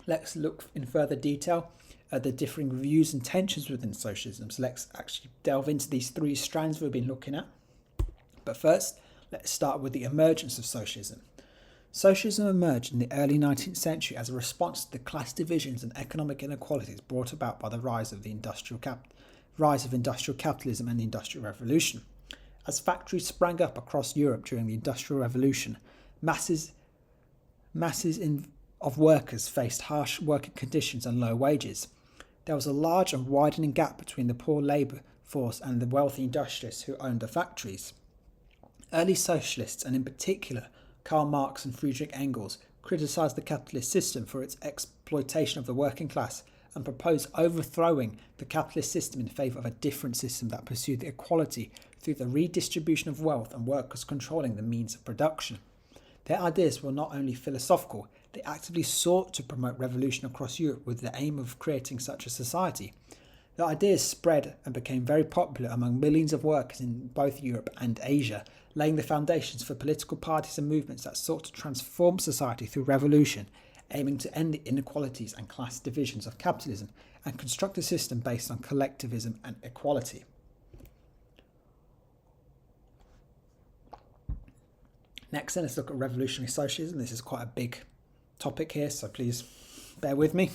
let's look in further detail at the differing views and tensions within socialism. So let's actually delve into these three strands we've been looking at. But first, let's start with the emergence of socialism. Socialism emerged in the early 19th century as a response to the class divisions and economic inequalities brought about by the rise of industrial capitalism and the Industrial Revolution. As factories sprang up across Europe during the Industrial Revolution, masses of workers faced harsh working conditions and low wages. There was a large and widening gap between the poor labour force and the wealthy industrialists who owned the factories. Early socialists, and in particular Karl Marx and Friedrich Engels, criticised the capitalist system for its exploitation of the working class and proposed overthrowing the capitalist system in favour of a different system that pursued equality through the redistribution of wealth and workers controlling the means of production. Their ideas were not only philosophical, they actively sought to promote revolution across Europe with the aim of creating such a society. The ideas spread and became very popular among millions of workers in both Europe and Asia, laying the foundations for political parties and movements that sought to transform society through revolution, aiming to end the inequalities and class divisions of capitalism and construct a system based on collectivism and equality. Next, then, let's look at revolutionary socialism. This is quite a big topic here, so please bear with me.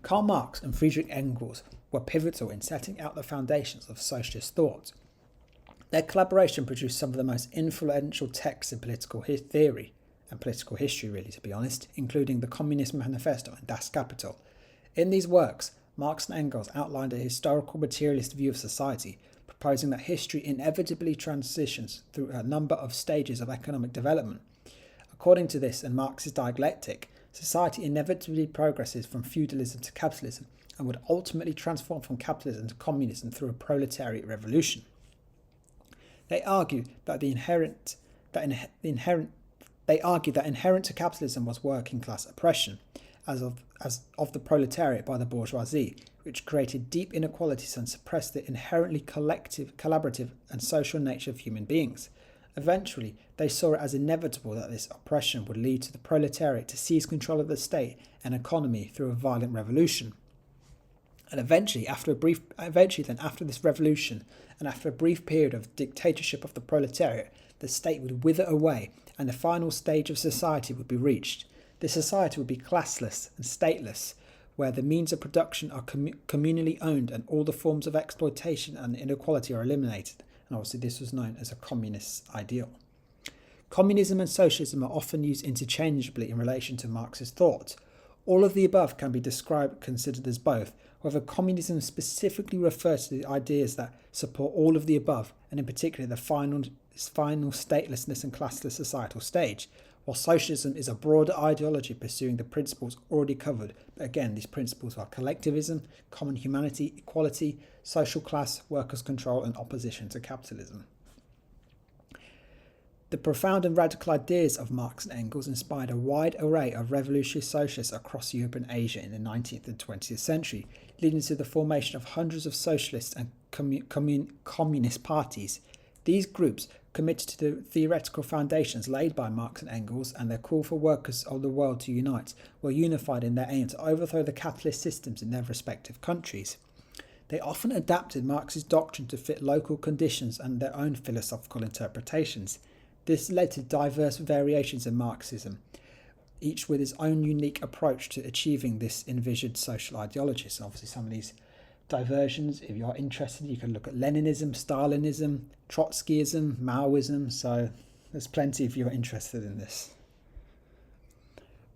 Karl Marx and Friedrich Engels were pivotal in setting out the foundations of socialist thought. Their collaboration produced some of the most influential texts in political theory and political history, really, to be honest, including the Communist Manifesto and Das Kapital. In these works, Marx and Engels outlined a historical materialist view of society, proposing that history inevitably transitions through a number of stages of economic development. According to this and Marx's dialectic, society inevitably progresses from feudalism to capitalism and would ultimately transform from capitalism to communism through a proletariat revolution. They argue that inherent to capitalism was working class oppression, as of the proletariat by the bourgeoisie, which created deep inequalities and suppressed the inherently collective, collaborative and social nature of human beings. Eventually, they saw it as inevitable that this oppression would lead to the proletariat to seize control of the state and economy through a violent revolution. And eventually, after this revolution, and after a brief period of dictatorship of the proletariat, the state would wither away and the final stage of society would be reached. This society would be classless and stateless, where the means of production are communally owned and all the forms of exploitation and inequality are eliminated. And obviously this was known as a communist ideal. Communism and socialism are often used interchangeably in relation to Marx's thought. All of the above can be considered as both. However, communism specifically refers to the ideas that support all of the above, and in particular the final statelessness and classless societal stage, while socialism is a broader ideology pursuing the principles already covered. But again, these principles are collectivism, common humanity, equality, social class, workers' control, and opposition to capitalism. The profound and radical ideas of Marx and Engels inspired a wide array of revolutionary socialists across Europe and Asia in the 19th and 20th century, leading to the formation of hundreds of socialist and communist parties. These groups, committed to the theoretical foundations laid by Marx and Engels and their call for workers of the world to unite, were unified in their aim to overthrow the capitalist systems in their respective countries. They often adapted Marx's doctrine to fit local conditions and their own philosophical interpretations. This led to diverse variations in Marxism, each with its own unique approach to achieving this envisioned social ideology. So obviously some of these diversions, if you're interested, you can look at Leninism, Stalinism, Trotskyism, Maoism, so there's plenty if you're interested in this.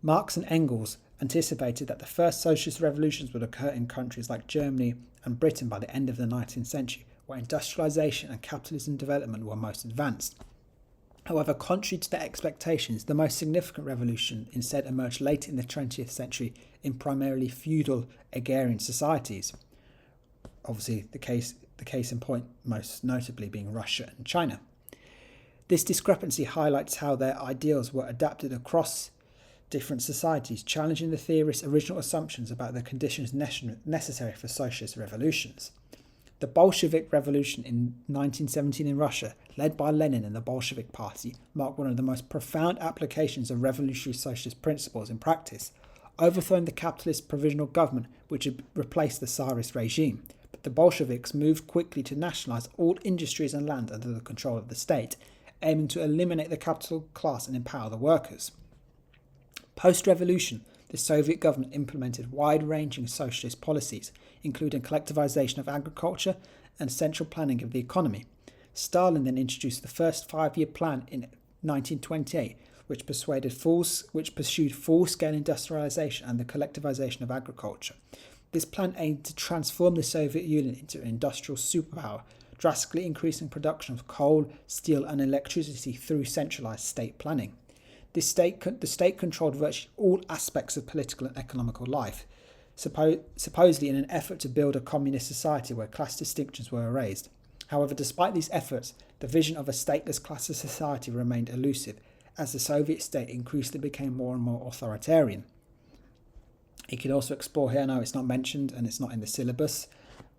Marx and Engels anticipated that the first socialist revolutions would occur in countries like Germany and Britain by the end of the 19th century, where industrialisation and capitalism development were most advanced. However, contrary to their expectations, the most significant revolution instead emerged late in the 20th century in primarily feudal agrarian societies. Obviously, the case in point most notably being Russia and China. This discrepancy highlights how their ideals were adapted across different societies, challenging the theorists' original assumptions about the conditions necessary for socialist revolutions. The Bolshevik Revolution in 1917 in Russia, led by Lenin and the Bolshevik Party, marked one of the most profound applications of revolutionary socialist principles in practice, overthrowing the capitalist provisional government which had replaced the Tsarist regime. But the Bolsheviks moved quickly to nationalise all industries and land under the control of the state, aiming to eliminate the capital class and empower the workers. Post-revolution, the Soviet government implemented wide-ranging socialist policies, including collectivization of agriculture and central planning of the economy. Stalin then introduced the first five-year plan in 1928, which pursued full-scale industrialization and the collectivization of agriculture. This plan aimed to transform the Soviet Union into an industrial superpower, drastically increasing production of coal, steel and electricity through centralized state planning. The state controlled virtually all aspects of political and economical life, supposedly in an effort to build a communist society where class distinctions were erased. However, despite these efforts, the vision of a stateless classless society remained elusive, as the Soviet state increasingly became more and more authoritarian. You could also explore here, now it's not mentioned and it's not in the syllabus,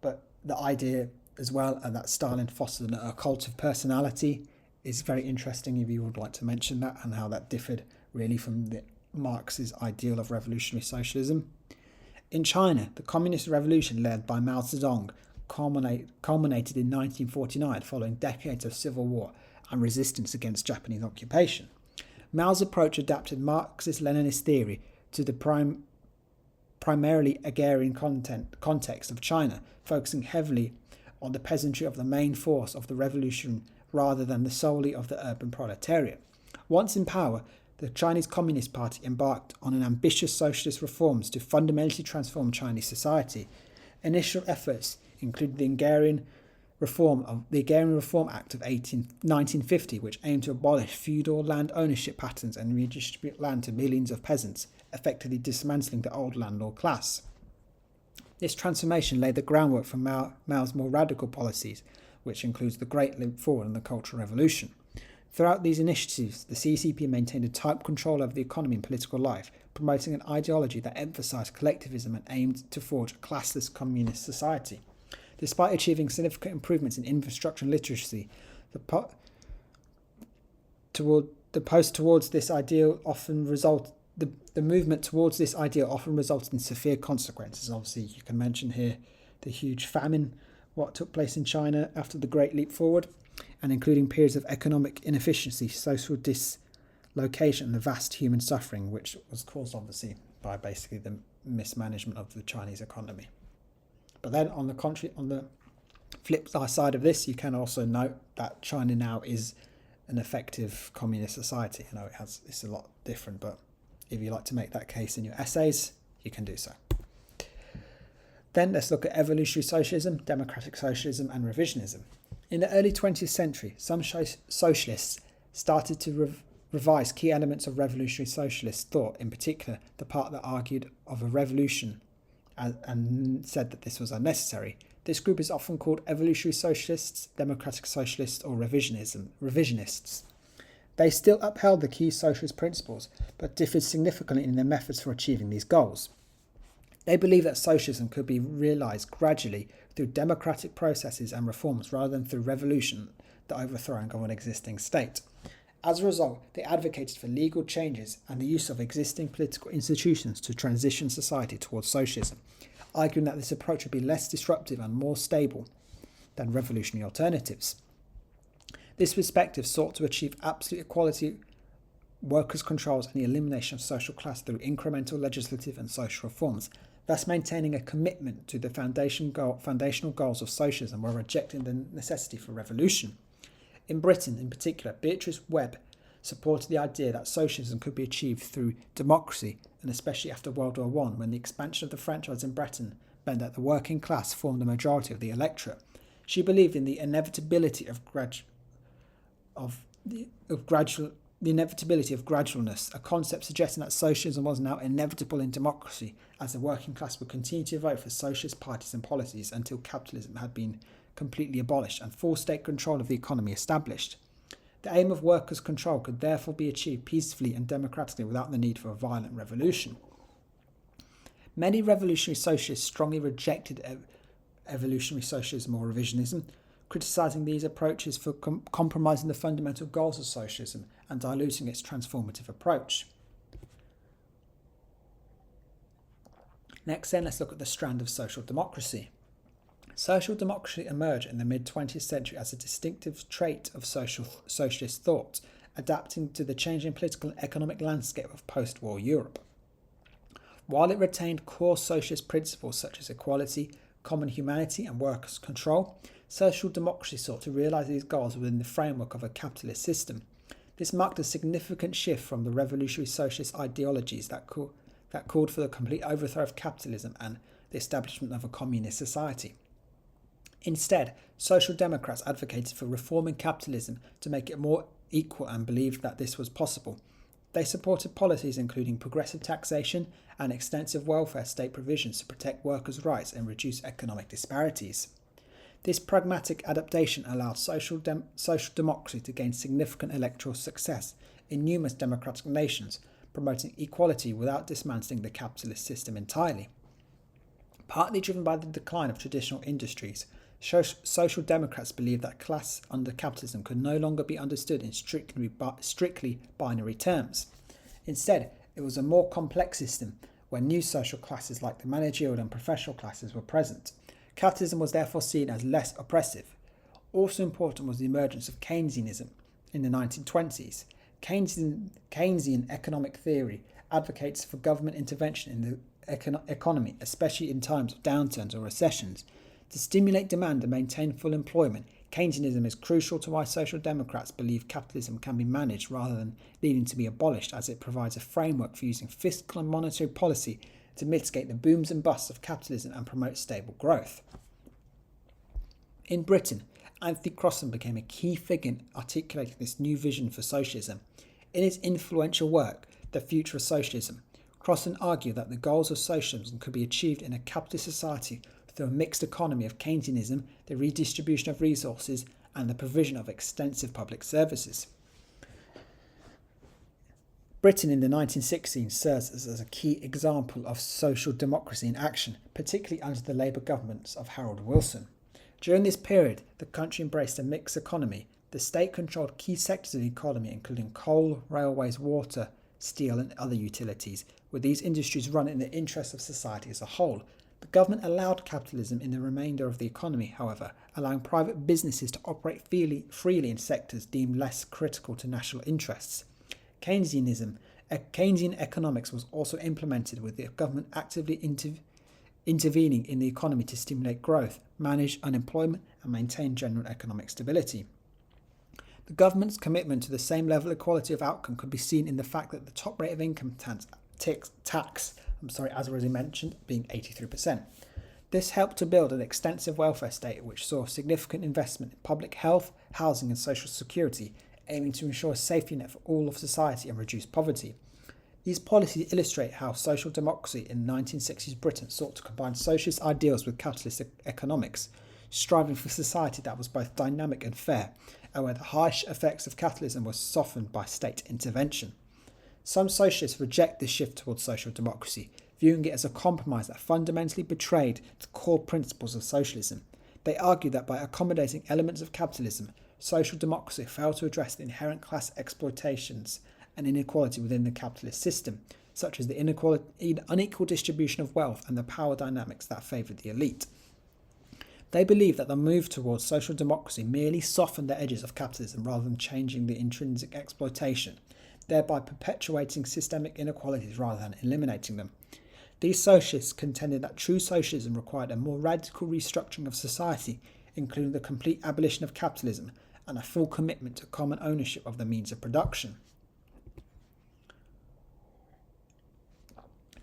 But the idea as well that Stalin fostered a cult of personality is very interesting if you would like to mention that, and how that differed really from Marx's ideal of revolutionary socialism. In China, the communist revolution led by Mao Zedong culminated in 1949 following decades of civil war and resistance against Japanese occupation. Mao's approach adapted Marxist-Leninist theory to the primarily agrarian context of China, focusing heavily on the peasantry of the main force of the revolution rather than solely of the urban proletariat. Once in power, the Chinese Communist Party embarked on an ambitious socialist reforms to fundamentally transform Chinese society. Initial efforts included the Agrarian Reform Act of 1950, which aimed to abolish feudal land ownership patterns and redistribute land to millions of peasants, effectively dismantling the old landlord class. This transformation laid the groundwork for Mao's more radical policies, which includes the Great Leap Forward and the Cultural Revolution. Throughout these initiatives, the CCP maintained a tight control over the economy and political life, promoting an ideology that emphasized collectivism and aimed to forge a classless communist society. Despite achieving significant improvements in infrastructure and literacy, the movement towards this ideal often resulted in severe consequences. Obviously, you can mention here the huge famine, what took place in China after the Great Leap Forward, and including periods of economic inefficiency, social dislocation, and the vast human suffering, which was caused obviously by basically the mismanagement of the Chinese economy. But then on the flip side of this, you can also note that China now is an effective communist society. I know it's a lot different, but if you like to make that case in your essays, you can do so. Then let's look at evolutionary socialism, democratic socialism, and revisionism. In the early 20th century, some socialists started to revise key elements of revolutionary socialist thought, in particular the part that argued of a revolution and said that this was unnecessary. This group is often called evolutionary socialists, democratic socialists, or revisionists. They still upheld the key socialist principles, but differed significantly in their methods for achieving these goals. They believed that socialism could be realised gradually through democratic processes and reforms rather than through revolution, the overthrowing of an existing state. As a result, they advocated for legal changes and the use of existing political institutions to transition society towards socialism, arguing that this approach would be less disruptive and more stable than revolutionary alternatives. This perspective sought to achieve absolute equality, workers' controls, and the elimination of social class through incremental legislative and social reforms, thus maintaining a commitment to the foundational goals of socialism while rejecting the necessity for revolution. In Britain, in particular, Beatrice Webb supported the idea that socialism could be achieved through democracy, and especially after World War I, when the expansion of the franchise in Britain meant that the working class formed the majority of the electorate. She believed in the inevitability of gradualness, a concept suggesting that socialism was now inevitable in democracy, as the working class would continue to vote for socialist parties and policies until capitalism had been completely abolished and full state control of the economy established. The aim of workers' control could therefore be achieved peacefully and democratically without the need for a violent revolution. Many revolutionary socialists strongly rejected evolutionary socialism or revisionism, criticising these approaches for compromising the fundamental goals of socialism and diluting its transformative approach. Next then, let's look at the strand of social democracy. Social democracy emerged in the mid-20th century as a distinctive trait of socialist thought, adapting to the changing political and economic landscape of post-war Europe. While it retained core socialist principles such as equality, common humanity, and workers' control, social democracy sought to realise these goals within the framework of a capitalist system. This marked a significant shift from the revolutionary socialist ideologies that called for the complete overthrow of capitalism and the establishment of a communist society. Instead, social democrats advocated for reforming capitalism to make it more equal and believed that this was possible. They supported policies including progressive taxation and extensive welfare state provisions to protect workers' rights and reduce economic disparities. This pragmatic adaptation allowed social democracy to gain significant electoral success in numerous democratic nations, promoting equality without dismantling the capitalist system entirely. Partly driven by the decline of traditional industries, social democrats believed that class under capitalism could no longer be understood in strictly binary terms. Instead, it was a more complex system where new social classes like the managerial and professional classes were present. Capitalism was therefore seen as less oppressive. Also important was the emergence of Keynesianism in the 1920s. Keynesian economic theory advocates for government intervention in the economy, especially in times of downturns or recessions. To stimulate demand and maintain full employment, Keynesianism is crucial to why social democrats believe capitalism can be managed rather than needing to be abolished, as it provides a framework for using fiscal and monetary policy to mitigate the booms and busts of capitalism and promote stable growth. In Britain, Anthony Crossan became a key figure in articulating this new vision for socialism. In his influential work, The Future of Socialism, Crossan argued that the goals of socialism could be achieved in a capitalist society through a mixed economy of Keynesianism, the redistribution of resources, and the provision of extensive public services. Britain in the 1960s serves as a key example of social democracy in action, particularly under the Labour governments of Harold Wilson. During this period, the country embraced a mixed economy. The state controlled key sectors of the economy, including coal, railways, water, steel, and other utilities, with these industries run in the interests of society as a whole. The government allowed capitalism in the remainder of the economy, however, allowing private businesses to operate freely in sectors deemed less critical to national interests. Keynesian economics was also implemented, with the government actively intervening in the economy to stimulate growth, manage unemployment, and maintain general economic stability. The government's commitment to the same level of equality of outcome could be seen in the fact that the top rate of income tax, as already mentioned, being 83%. This helped to build an extensive welfare state which saw significant investment in public health, housing and social security, aiming to ensure a safety net for all of society and reduce poverty. These policies illustrate how social democracy in 1960s Britain sought to combine socialist ideals with capitalist economics, striving for a society that was both dynamic and fair, and where the harsh effects of capitalism were softened by state intervention. Some socialists reject this shift towards social democracy, viewing it as a compromise that fundamentally betrayed the core principles of socialism. They argue that by accommodating elements of capitalism, social democracy failed to address the inherent class exploitations and inequality within the capitalist system, such as the unequal distribution of wealth and the power dynamics that favoured the elite. They believe that the move towards social democracy merely softened the edges of capitalism rather than changing the intrinsic exploitation, thereby perpetuating systemic inequalities rather than eliminating them. These socialists contended that true socialism required a more radical restructuring of society, including the complete abolition of capitalism and a full commitment to common ownership of the means of production.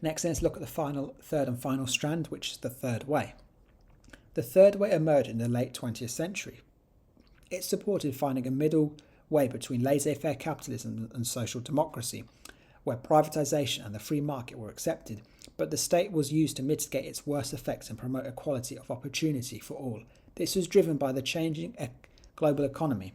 Next, let's look at the third and final strand, which is the third way. The third way emerged in the late 20th century. It supported finding a middle way between laissez-faire capitalism and social democracy, where privatisation and the free market were accepted, but the state was used to mitigate its worst effects and promote equality of opportunity for all. This was driven by the changing global economy.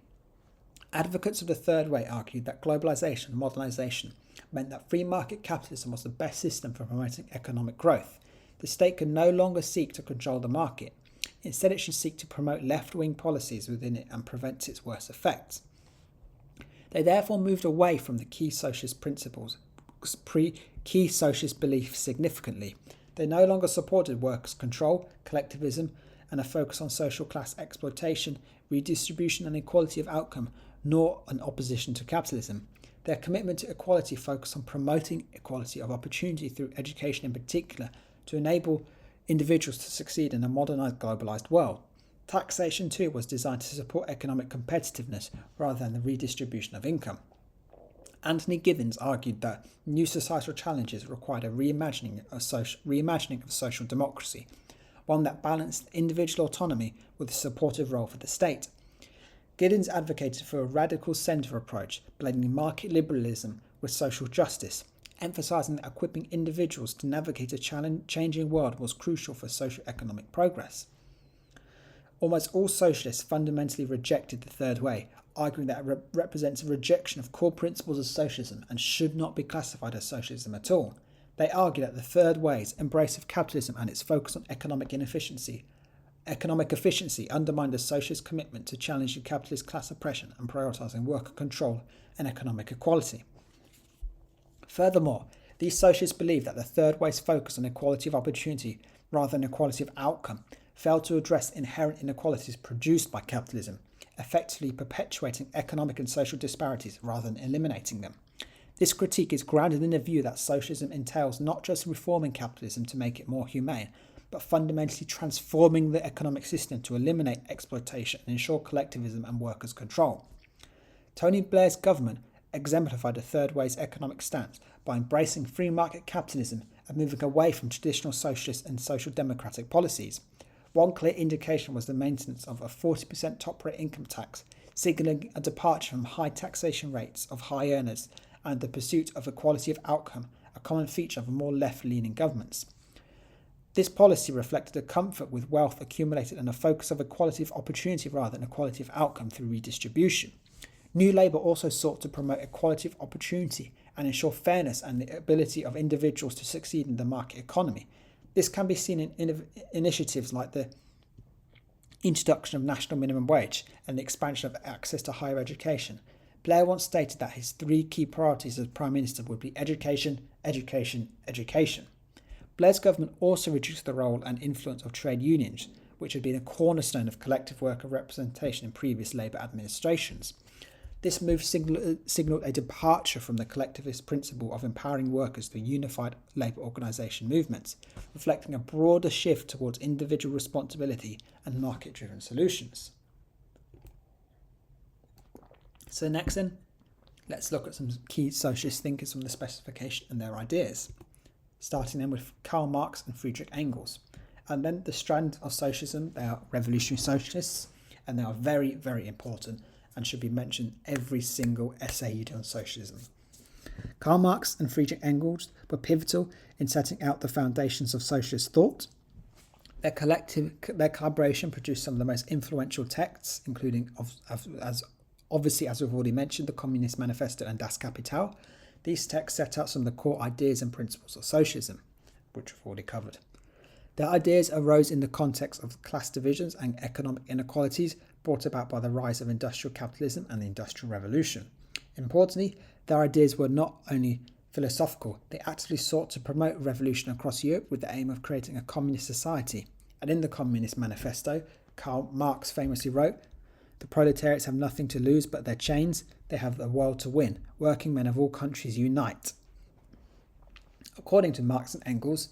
Advocates of the third way argued that globalisation and modernisation meant that free market capitalism was the best system for promoting economic growth. The state could no longer seek to control the market. Instead, it should seek to promote left-wing policies within it and prevent its worst effects. They therefore moved away from the key socialist principles, key socialist beliefs significantly. They no longer supported workers' control, collectivism, and a focus on social class exploitation, redistribution and equality of outcome, nor an opposition to capitalism. Their commitment to equality focused on promoting equality of opportunity through education in particular, to enable individuals to succeed in a modernised, globalised world. Taxation too was designed to support economic competitiveness rather than the redistribution of income. Anthony Giddens argued that new societal challenges required a reimagining of social democracy, one that balanced individual autonomy with a supportive role for the state. Giddens advocated for a radical centre approach, blending market liberalism with social justice, emphasising that equipping individuals to navigate a changing world was crucial for socio-economic progress. Almost all socialists fundamentally rejected the third way, arguing that it represents a rejection of core principles of socialism and should not be classified as socialism at all. They argue that the third way's embrace of capitalism and its focus on economic efficiency undermine the socialist commitment to challenging capitalist class oppression and prioritising worker control and economic equality. Furthermore, these socialists believe that the third way's focus on equality of opportunity rather than equality of outcome failed to address inherent inequalities produced by capitalism, effectively perpetuating economic and social disparities rather than eliminating them. This critique is grounded in the view that socialism entails not just reforming capitalism to make it more humane, but fundamentally transforming the economic system to eliminate exploitation and ensure collectivism and workers' control. Tony Blair's government exemplified the third way's economic stance by embracing free market capitalism and moving away from traditional socialist and social democratic policies. One clear indication was the maintenance of a 40% top rate income tax, signalling a departure from high taxation rates of high earners and the pursuit of equality of outcome, a common feature of more left-leaning governments. This policy reflected a comfort with wealth accumulated and a focus of equality of opportunity rather than equality of outcome through redistribution. New Labour also sought to promote equality of opportunity and ensure fairness and the ability of individuals to succeed in the market economy. This can be seen in initiatives like the introduction of national minimum wage and the expansion of access to higher education. Blair once stated that his three key priorities as Prime Minister would be education, education, education. Blair's government also reduced the role and influence of trade unions, which had been a cornerstone of collective worker representation in previous Labour administrations. This move signalled a departure from the collectivist principle of empowering workers through unified labour organisation movements, reflecting a broader shift towards individual responsibility and market-driven solutions. So next then, let's look at some key socialist thinkers from the specification and their ideas, starting then with Karl Marx and Friedrich Engels. And then the strand of socialism, they are revolutionary socialists, and they are very, very important and should be mentioned every single essay you do on socialism. Karl Marx and Friedrich Engels were pivotal in setting out the foundations of socialist thought. Their collaboration produced some of the most influential texts, including, as we've already mentioned, the Communist Manifesto and Das Kapital. These texts set out some of the core ideas and principles of socialism, which we've already covered. Their ideas arose in the context of class divisions and economic inequalities brought about by the rise of industrial capitalism and the Industrial Revolution. Importantly, their ideas were not only philosophical, they actively sought to promote revolution across Europe with the aim of creating a communist society. And in the Communist Manifesto, Karl Marx famously wrote, "The proletariats have nothing to lose but their chains. They have the world to win. Working men of all countries unite." According to Marx and Engels,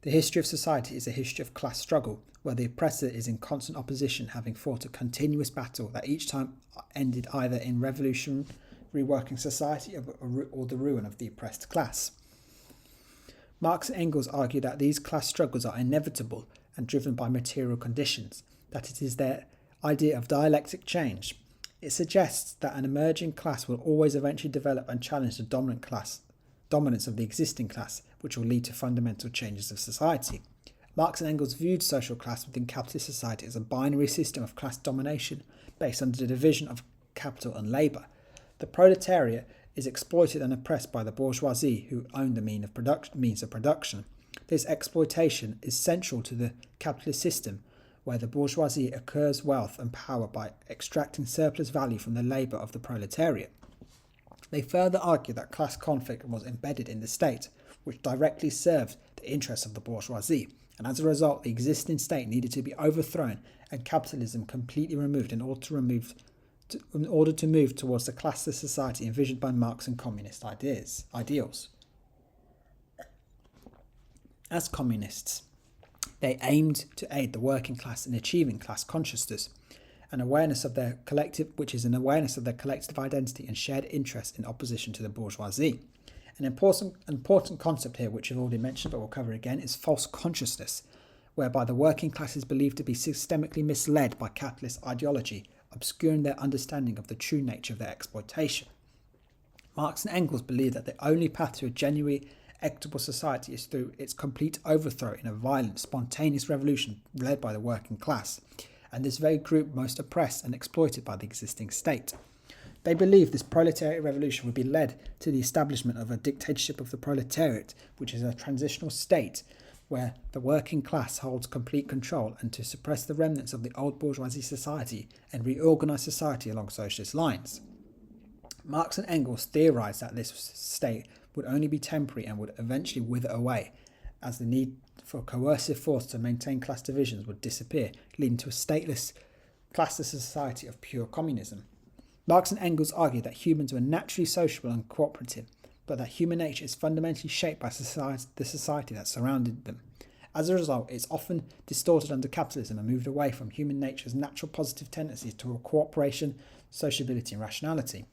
the history of society is a history of class struggle, where the oppressor is in constant opposition, having fought a continuous battle that each time ended either in revolution, reworking society, or the ruin of the oppressed class. Marx and Engels argue that these class struggles are inevitable and driven by material conditions, that it is their idea of dialectic change. It suggests that an emerging class will always eventually develop and challenge the dominance of the existing class, which will lead to fundamental changes of society. Marx and Engels viewed social class within capitalist society as a binary system of class domination based on the division of capital and labour. The proletariat is exploited and oppressed by the bourgeoisie, who own the means of production. This exploitation is central to the capitalist system, where the bourgeoisie acquires wealth and power by extracting surplus value from the labour of the proletariat. They further argue that class conflict was embedded in the state, which directly served the interests of the bourgeoisie, and as a result the existing state needed to be overthrown and capitalism completely removed in order to move towards the classless society envisioned by Marx and communist ideals. As communists, they aimed to aid the working class in achieving class consciousness, an awareness of their collective identity and shared interest in opposition to the bourgeoisie. An important concept here, which I've already mentioned but we'll cover again, is false consciousness, whereby the working class is believed to be systemically misled by capitalist ideology, obscuring their understanding of the true nature of their exploitation. Marx and Engels believe that the only path to a genuinely equitable society is through its complete overthrow in a violent, spontaneous revolution led by the working class, and this very group most oppressed and exploited by the existing state. They believed this proletariat revolution would be led to the establishment of a dictatorship of the proletariat, which is a transitional state where the working class holds complete control, and to suppress the remnants of the old bourgeoisie society and reorganise society along socialist lines. Marx and Engels theorised that this state would only be temporary and would eventually wither away, as the need for coercive force to maintain class divisions would disappear, leading to a stateless, classless society of pure communism. Marx and Engels argued that humans were naturally sociable and cooperative, but that human nature is fundamentally shaped by the society that surrounded them. As a result, it's often distorted under capitalism and moved away from human nature's natural positive tendencies toward cooperation, sociability and rationality.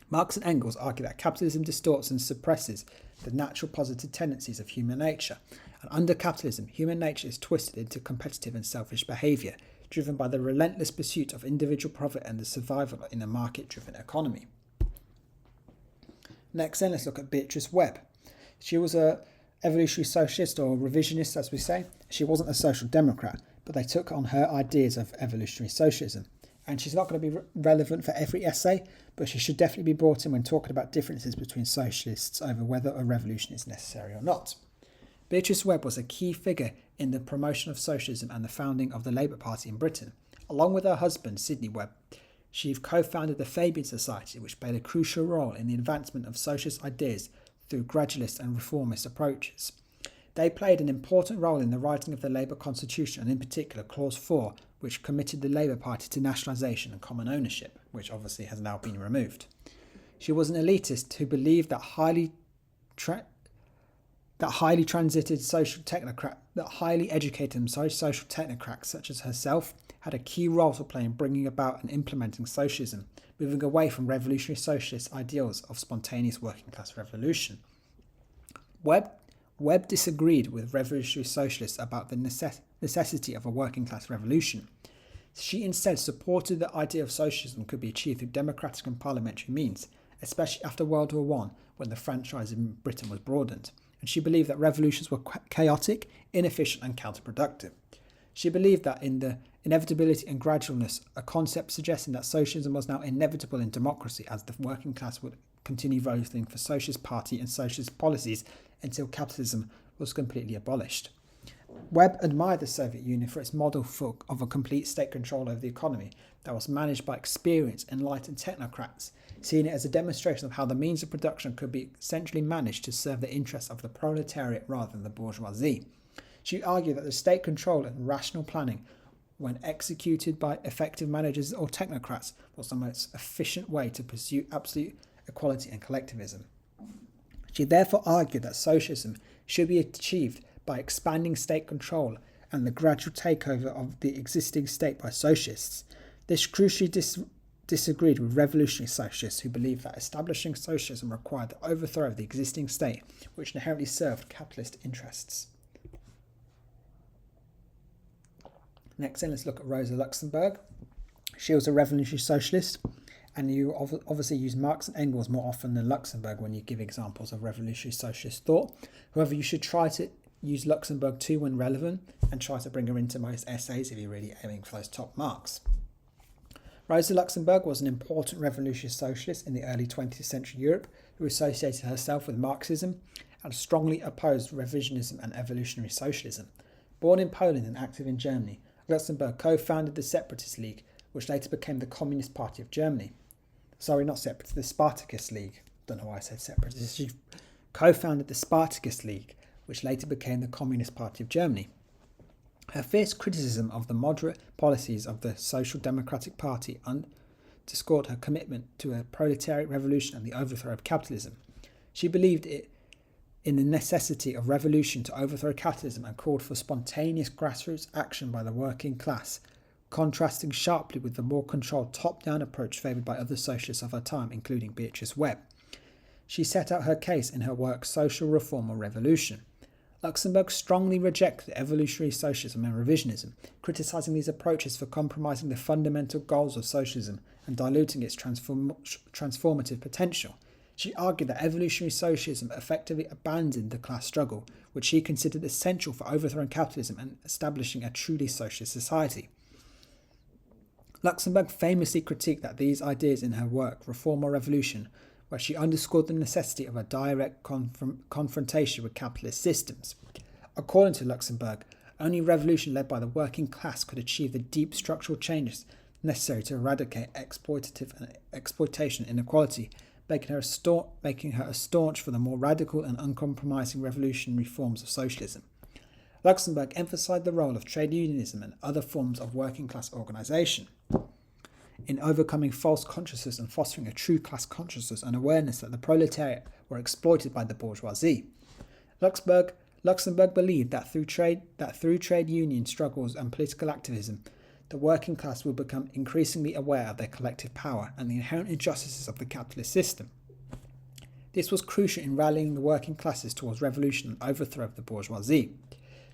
Marx and Engels argue that capitalism distorts and suppresses the natural positive tendencies of human nature, and under capitalism, human nature is twisted into competitive and selfish behaviour, driven by the relentless pursuit of individual profit and the survival in a market-driven economy. Next then, let's look at Beatrice Webb. She was a evolutionary socialist, or revisionist as we say. She wasn't a social democrat, but they took on her ideas of evolutionary socialism. And she's not going to be relevant for every essay, but she should definitely be brought in when talking about differences between socialists over whether a revolution is necessary or not. Beatrice Webb was a key figure in the promotion of socialism and the founding of the Labour Party in Britain. Along with her husband, Sidney Webb, she co-founded the Fabian Society, which played a crucial role in the advancement of socialist ideas through gradualist and reformist approaches. They played an important role in the writing of the Labour Constitution, and in particular Clause 4, which committed the Labour Party to nationalisation and common ownership, which obviously has now been removed. She was an elitist who believed that highly educated social technocrats such as herself had a key role to play in bringing about and implementing socialism, moving away from revolutionary socialist ideals of spontaneous working class revolution. Webb disagreed with revolutionary socialists about the necessity of a working class revolution. She instead supported the idea of socialism could be achieved through democratic and parliamentary means, especially after World War I, when the franchise in Britain was broadened, and she believed that revolutions were chaotic, inefficient and counterproductive. She believed that in the inevitability and gradualness, a concept suggesting that socialism was now inevitable in democracy, as the working class would continue voting for Socialist Party and socialist policies until capitalism was completely abolished. Webb admired the Soviet Union for its model of a complete state control over the economy that was managed by experienced, enlightened technocrats, seeing it as a demonstration of how the means of production could be centrally managed to serve the interests of the proletariat rather than the bourgeoisie. She argued that the state control and rational planning, when executed by effective managers or technocrats, was the most efficient way to pursue absolute equality and collectivism. She therefore argued that socialism should be achieved by expanding state control and the gradual takeover of the existing state by socialists. This crucially disagreed with revolutionary socialists who believed that establishing socialism required the overthrow of the existing state, which inherently served capitalist interests. Next then, let's look at Rosa Luxemburg. She was a revolutionary socialist, and you obviously use Marx and Engels more often than Luxemburg when you give examples of revolutionary socialist thought. However, you should try to use Luxemburg too when relevant, and try to bring her into most essays if you're really aiming for those top marks. Rosa Luxemburg was an important revolutionary socialist in the early 20th century Europe who associated herself with Marxism and strongly opposed revisionism and evolutionary socialism. Born in Poland and active in Germany, Luxemburg co-founded the Separatist League, which later became the Communist Party of Germany. Sorry, not Separatist, the Spartacus League. Don't know why I said Separatist. She co-founded the Spartacus League, which later became the Communist Party of Germany. Her fierce criticism of the moderate policies of the Social Democratic Party underscored her commitment to a proletariat revolution and the overthrow of capitalism. She believed in the necessity of revolution to overthrow capitalism and called for spontaneous grassroots action by the working class, contrasting sharply with the more controlled top-down approach favoured by other socialists of her time, including Beatrice Webb. She set out her case in her work Social Reform or Revolution. Luxemburg strongly rejected evolutionary socialism and revisionism, criticising these approaches for compromising the fundamental goals of socialism and diluting its transformative potential. She argued that evolutionary socialism effectively abandoned the class struggle, which she considered essential for overthrowing capitalism and establishing a truly socialist society. Luxemburg famously critiqued that these ideas in her work Reform or Revolution, where she underscored the necessity of a direct confrontation with capitalist systems. According to Luxemburg, only revolution led by the working class could achieve the deep structural changes necessary to eradicate exploitation and inequality, making her a staunch for the more radical and uncompromising revolutionary forms of socialism. Luxemburg emphasised the role of trade unionism and other forms of working class organisation in overcoming false consciousness and fostering a true class consciousness and awareness that the proletariat were exploited by the bourgeoisie. Luxemburg believed that through trade union struggles and political activism, the working class will become increasingly aware of their collective power and the inherent injustices of the capitalist system. This was crucial in rallying the working classes towards revolution and overthrow of the bourgeoisie.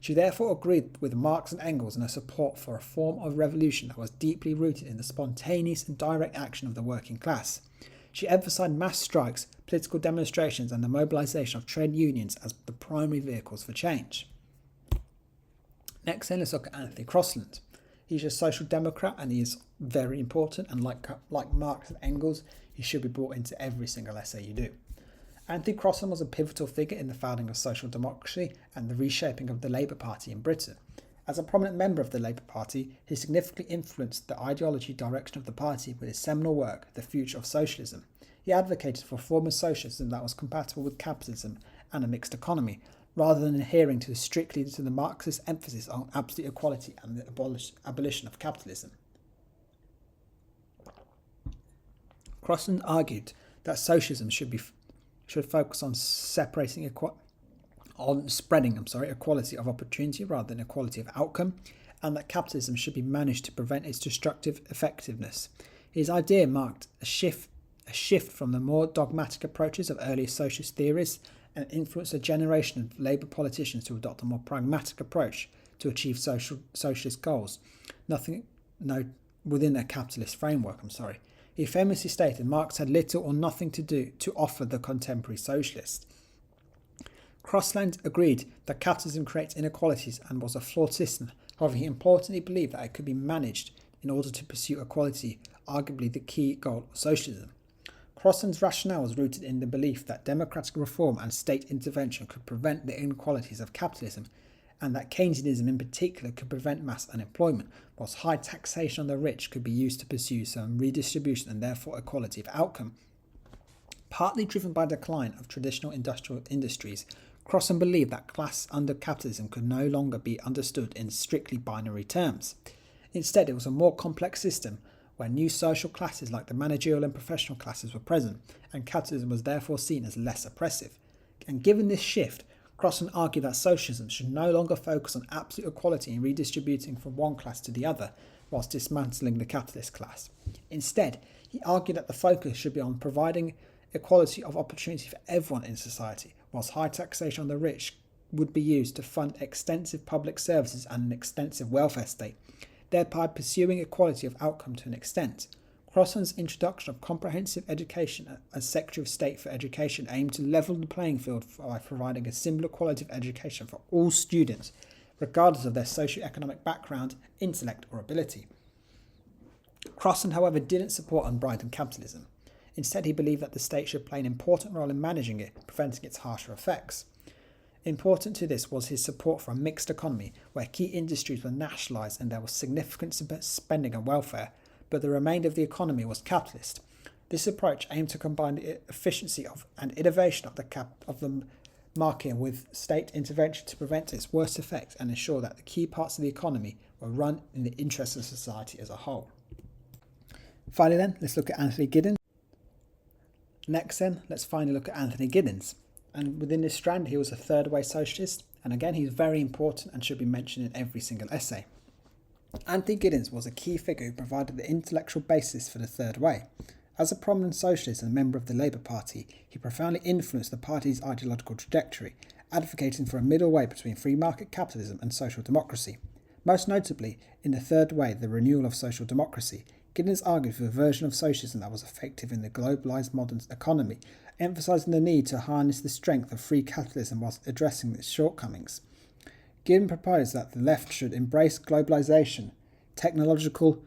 She therefore agreed with Marx and Engels in her support for a form of revolution that was deeply rooted in the spontaneous and direct action of the working class. She emphasised mass strikes, political demonstrations and the mobilisation of trade unions as the primary vehicles for change. Next then, let's look at Anthony Crosland. He's a social democrat and he is very important, and like Marx and Engels, he should be brought into every single essay you do. Anthony Crosland was a pivotal figure in the founding of social democracy and the reshaping of the Labour Party in Britain. As a prominent member of the Labour Party, he significantly influenced the ideology direction of the party with his seminal work, The Future of Socialism. He advocated for a form of socialism that was compatible with capitalism and a mixed economy, rather than adhering strictly to the Marxist emphasis on absolute equality and the abolition of capitalism. Crosland argued that socialism should focus on spreading equality of opportunity rather than equality of outcome, and that capitalism should be managed to prevent its destructive effectiveness. His idea marked a shift from the more dogmatic approaches of earlier socialist theorists and influenced a generation of Labour politicians to adopt a more pragmatic approach to achieve socialist goals, within a capitalist framework. He famously stated Marx had little or nothing to offer the contemporary socialist. Crosland agreed that capitalism creates inequalities and was a flawed system. However, he importantly believed that it could be managed in order to pursue equality, arguably the key goal of socialism. Crosland's rationale was rooted in the belief that democratic reform and state intervention could prevent the inequalities of capitalism, and that Keynesianism in particular could prevent mass unemployment, whilst high taxation on the rich could be used to pursue some redistribution and therefore equality of outcome. Partly driven by decline of traditional industrial industries, Crosland believed that class under capitalism could no longer be understood in strictly binary terms. Instead, it was a more complex system where new social classes like the managerial and professional classes were present, and capitalism was therefore seen as less oppressive. And given this shift, Crosland argued that socialism should no longer focus on absolute equality and redistributing from one class to the other, whilst dismantling the capitalist class. Instead, he argued that the focus should be on providing equality of opportunity for everyone in society, whilst high taxation on the rich would be used to fund extensive public services and an extensive welfare state, thereby pursuing equality of outcome to an extent. Crosland's introduction of comprehensive education as Secretary of State for Education aimed to level the playing field by providing a similar quality of education for all students, regardless of their socio-economic background, intellect or ability. Crosland, however, didn't support unbridled capitalism. Instead, he believed that the state should play an important role in managing it, preventing its harsher effects. Important to this was his support for a mixed economy, where key industries were nationalised and there was significant spending on welfare, but the remainder of the economy was capitalist. This approach aimed to combine the efficiency and innovation of the market with state intervention to prevent its worst effects and ensure that the key parts of the economy were run in the interest of society as a whole. Finally then, let's look at Anthony Giddens. Next then, let's finally look at Anthony Giddens. And within this strand, he was a third-way socialist, and again, he's very important and should be mentioned in every single essay. Anthony Giddens was a key figure who provided the intellectual basis for the third way. As a prominent socialist and a member of the Labour Party, he profoundly influenced the party's ideological trajectory, advocating for a middle way between free market capitalism and social democracy. Most notably, in the third way, the renewal of social democracy, Giddens argued for a version of socialism that was effective in the globalised modern economy, emphasising the need to harness the strength of free capitalism whilst addressing its shortcomings. Giddens proposed that the left should embrace globalisation, technological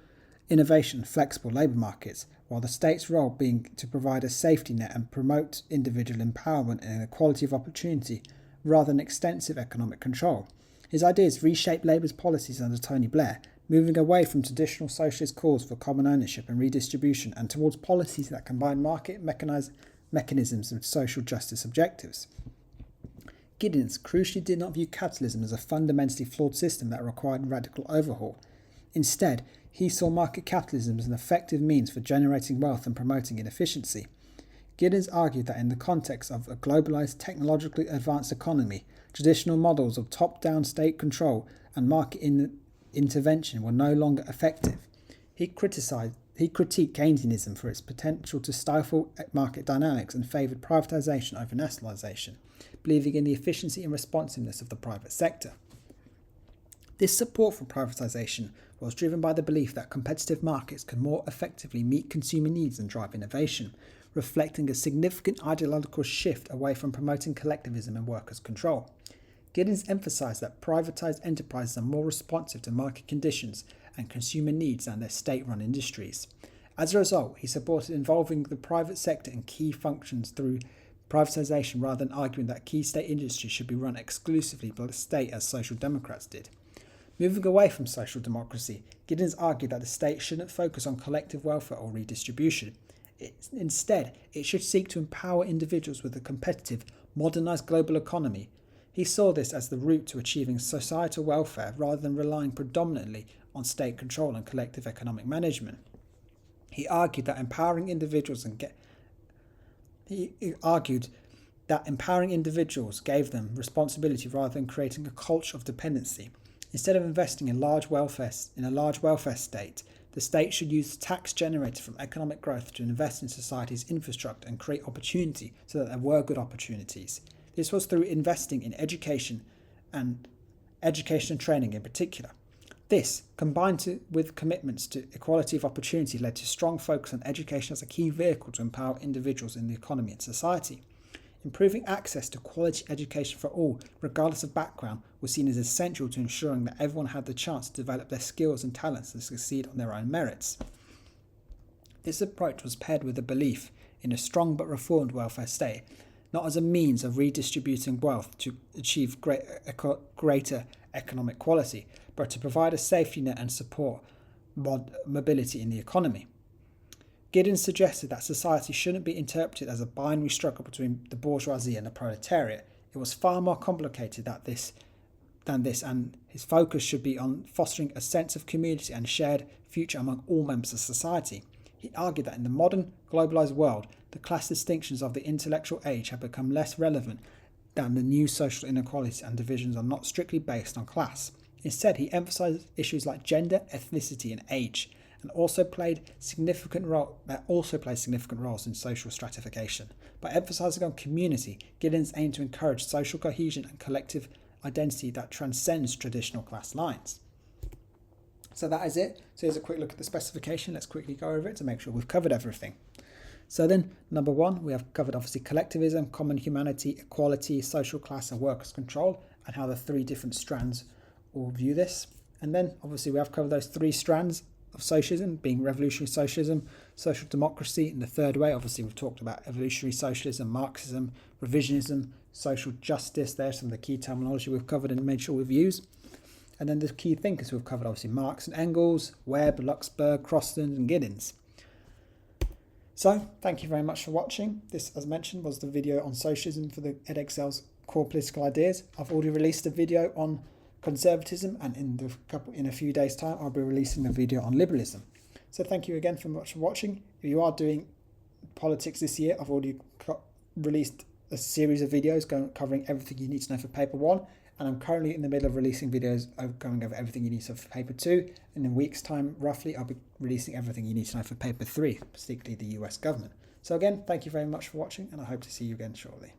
innovation and flexible labour markets, while the state's role being to provide a safety net and promote individual empowerment and equality of opportunity rather than extensive economic control. His ideas reshaped Labour's policies under Tony Blair, moving away from traditional socialist calls for common ownership and redistribution and towards policies that combine market mechanisms with social justice objectives. Giddens crucially did not view capitalism as a fundamentally flawed system that required radical overhaul. Instead, he saw market capitalism as an effective means for generating wealth and promoting inefficiency. Giddens argued that in the context of a globalised, technologically advanced economy, traditional models of top-down state control and market intervention were no longer effective. He critiqued Keynesianism for its potential to stifle market dynamics and favoured privatisation over nationalisation, believing in the efficiency and responsiveness of the private sector. This support for privatisation was driven by the belief that competitive markets could more effectively meet consumer needs and drive innovation, reflecting a significant ideological shift away from promoting collectivism and workers' control. Giddens emphasised that privatised enterprises are more responsive to market conditions and consumer needs than their state-run industries. As a result, he supported involving the private sector in key functions through privatisation rather than arguing that key state industries should be run exclusively by the state as Social Democrats did. Moving away from social democracy, Giddens argued that the state shouldn't focus on collective welfare or redistribution. Instead, it should seek to empower individuals with a competitive, modernised global economy. He saw this as the route to achieving societal welfare rather than relying predominantly on state control and collective economic management. He argued that empowering individuals gave them responsibility rather than creating a culture of dependency. Instead of investing in a large welfare state, the state should use tax generated from economic growth to invest in society's infrastructure and create opportunity so that there were good opportunities. This was through investing in education and training in particular. This, combined with commitments to equality of opportunity, led to strong focus on education as a key vehicle to empower individuals in the economy and society. Improving access to quality education for all, regardless of background, was seen as essential to ensuring that everyone had the chance to develop their skills and talents and succeed on their own merits. This approach was paired with a belief in a strong but reformed welfare state, not as a means of redistributing wealth to achieve greater economic quality, but to provide a safety net and support mobility in the economy. Giddens suggested that society shouldn't be interpreted as a binary struggle between the bourgeoisie and the proletariat. It was far more complicated than this, and his focus should be on fostering a sense of community and shared future among all members of society. He argued that in the modern, globalised world, the class distinctions of the intellectual age have become less relevant than the new social inequalities and divisions are not strictly based on class. Instead, he emphasised issues like gender, ethnicity and age, and also played significant roles in social stratification. By emphasising on community, Giddens aimed to encourage social cohesion and collective identity that transcends traditional class lines. So that is it. So here's a quick look at the specification. Let's quickly go over it to make sure we've covered everything. So then, number one, we have covered obviously collectivism, common humanity, equality, social class and workers' control, and how the three different strands will view this. And then obviously we have covered those three strands of socialism, being revolutionary socialism, social democracy, and the third way, obviously we've talked about evolutionary socialism, Marxism, revisionism, social justice. There's some of the key terminology we've covered and made sure we've used. And then the key thinkers we've covered, obviously Marx and Engels, Webb, Luxemburg, Crosland and Giddens. So, thank you very much for watching. This, as mentioned, was the video on socialism for the Edexcel's core political ideas. I've already released a video on conservatism, and in a few days' time I'll be releasing a video on liberalism. So thank you again for watching. If you are doing politics this year, I've already released a series of videos covering everything you need to know for paper 1, and I'm currently in the middle of releasing videos going over everything you need to know for paper 2. In a week's time roughly I'll be releasing everything you need to know for paper 3, particularly the US government. So again, thank you very much for watching, and I hope to see you again shortly.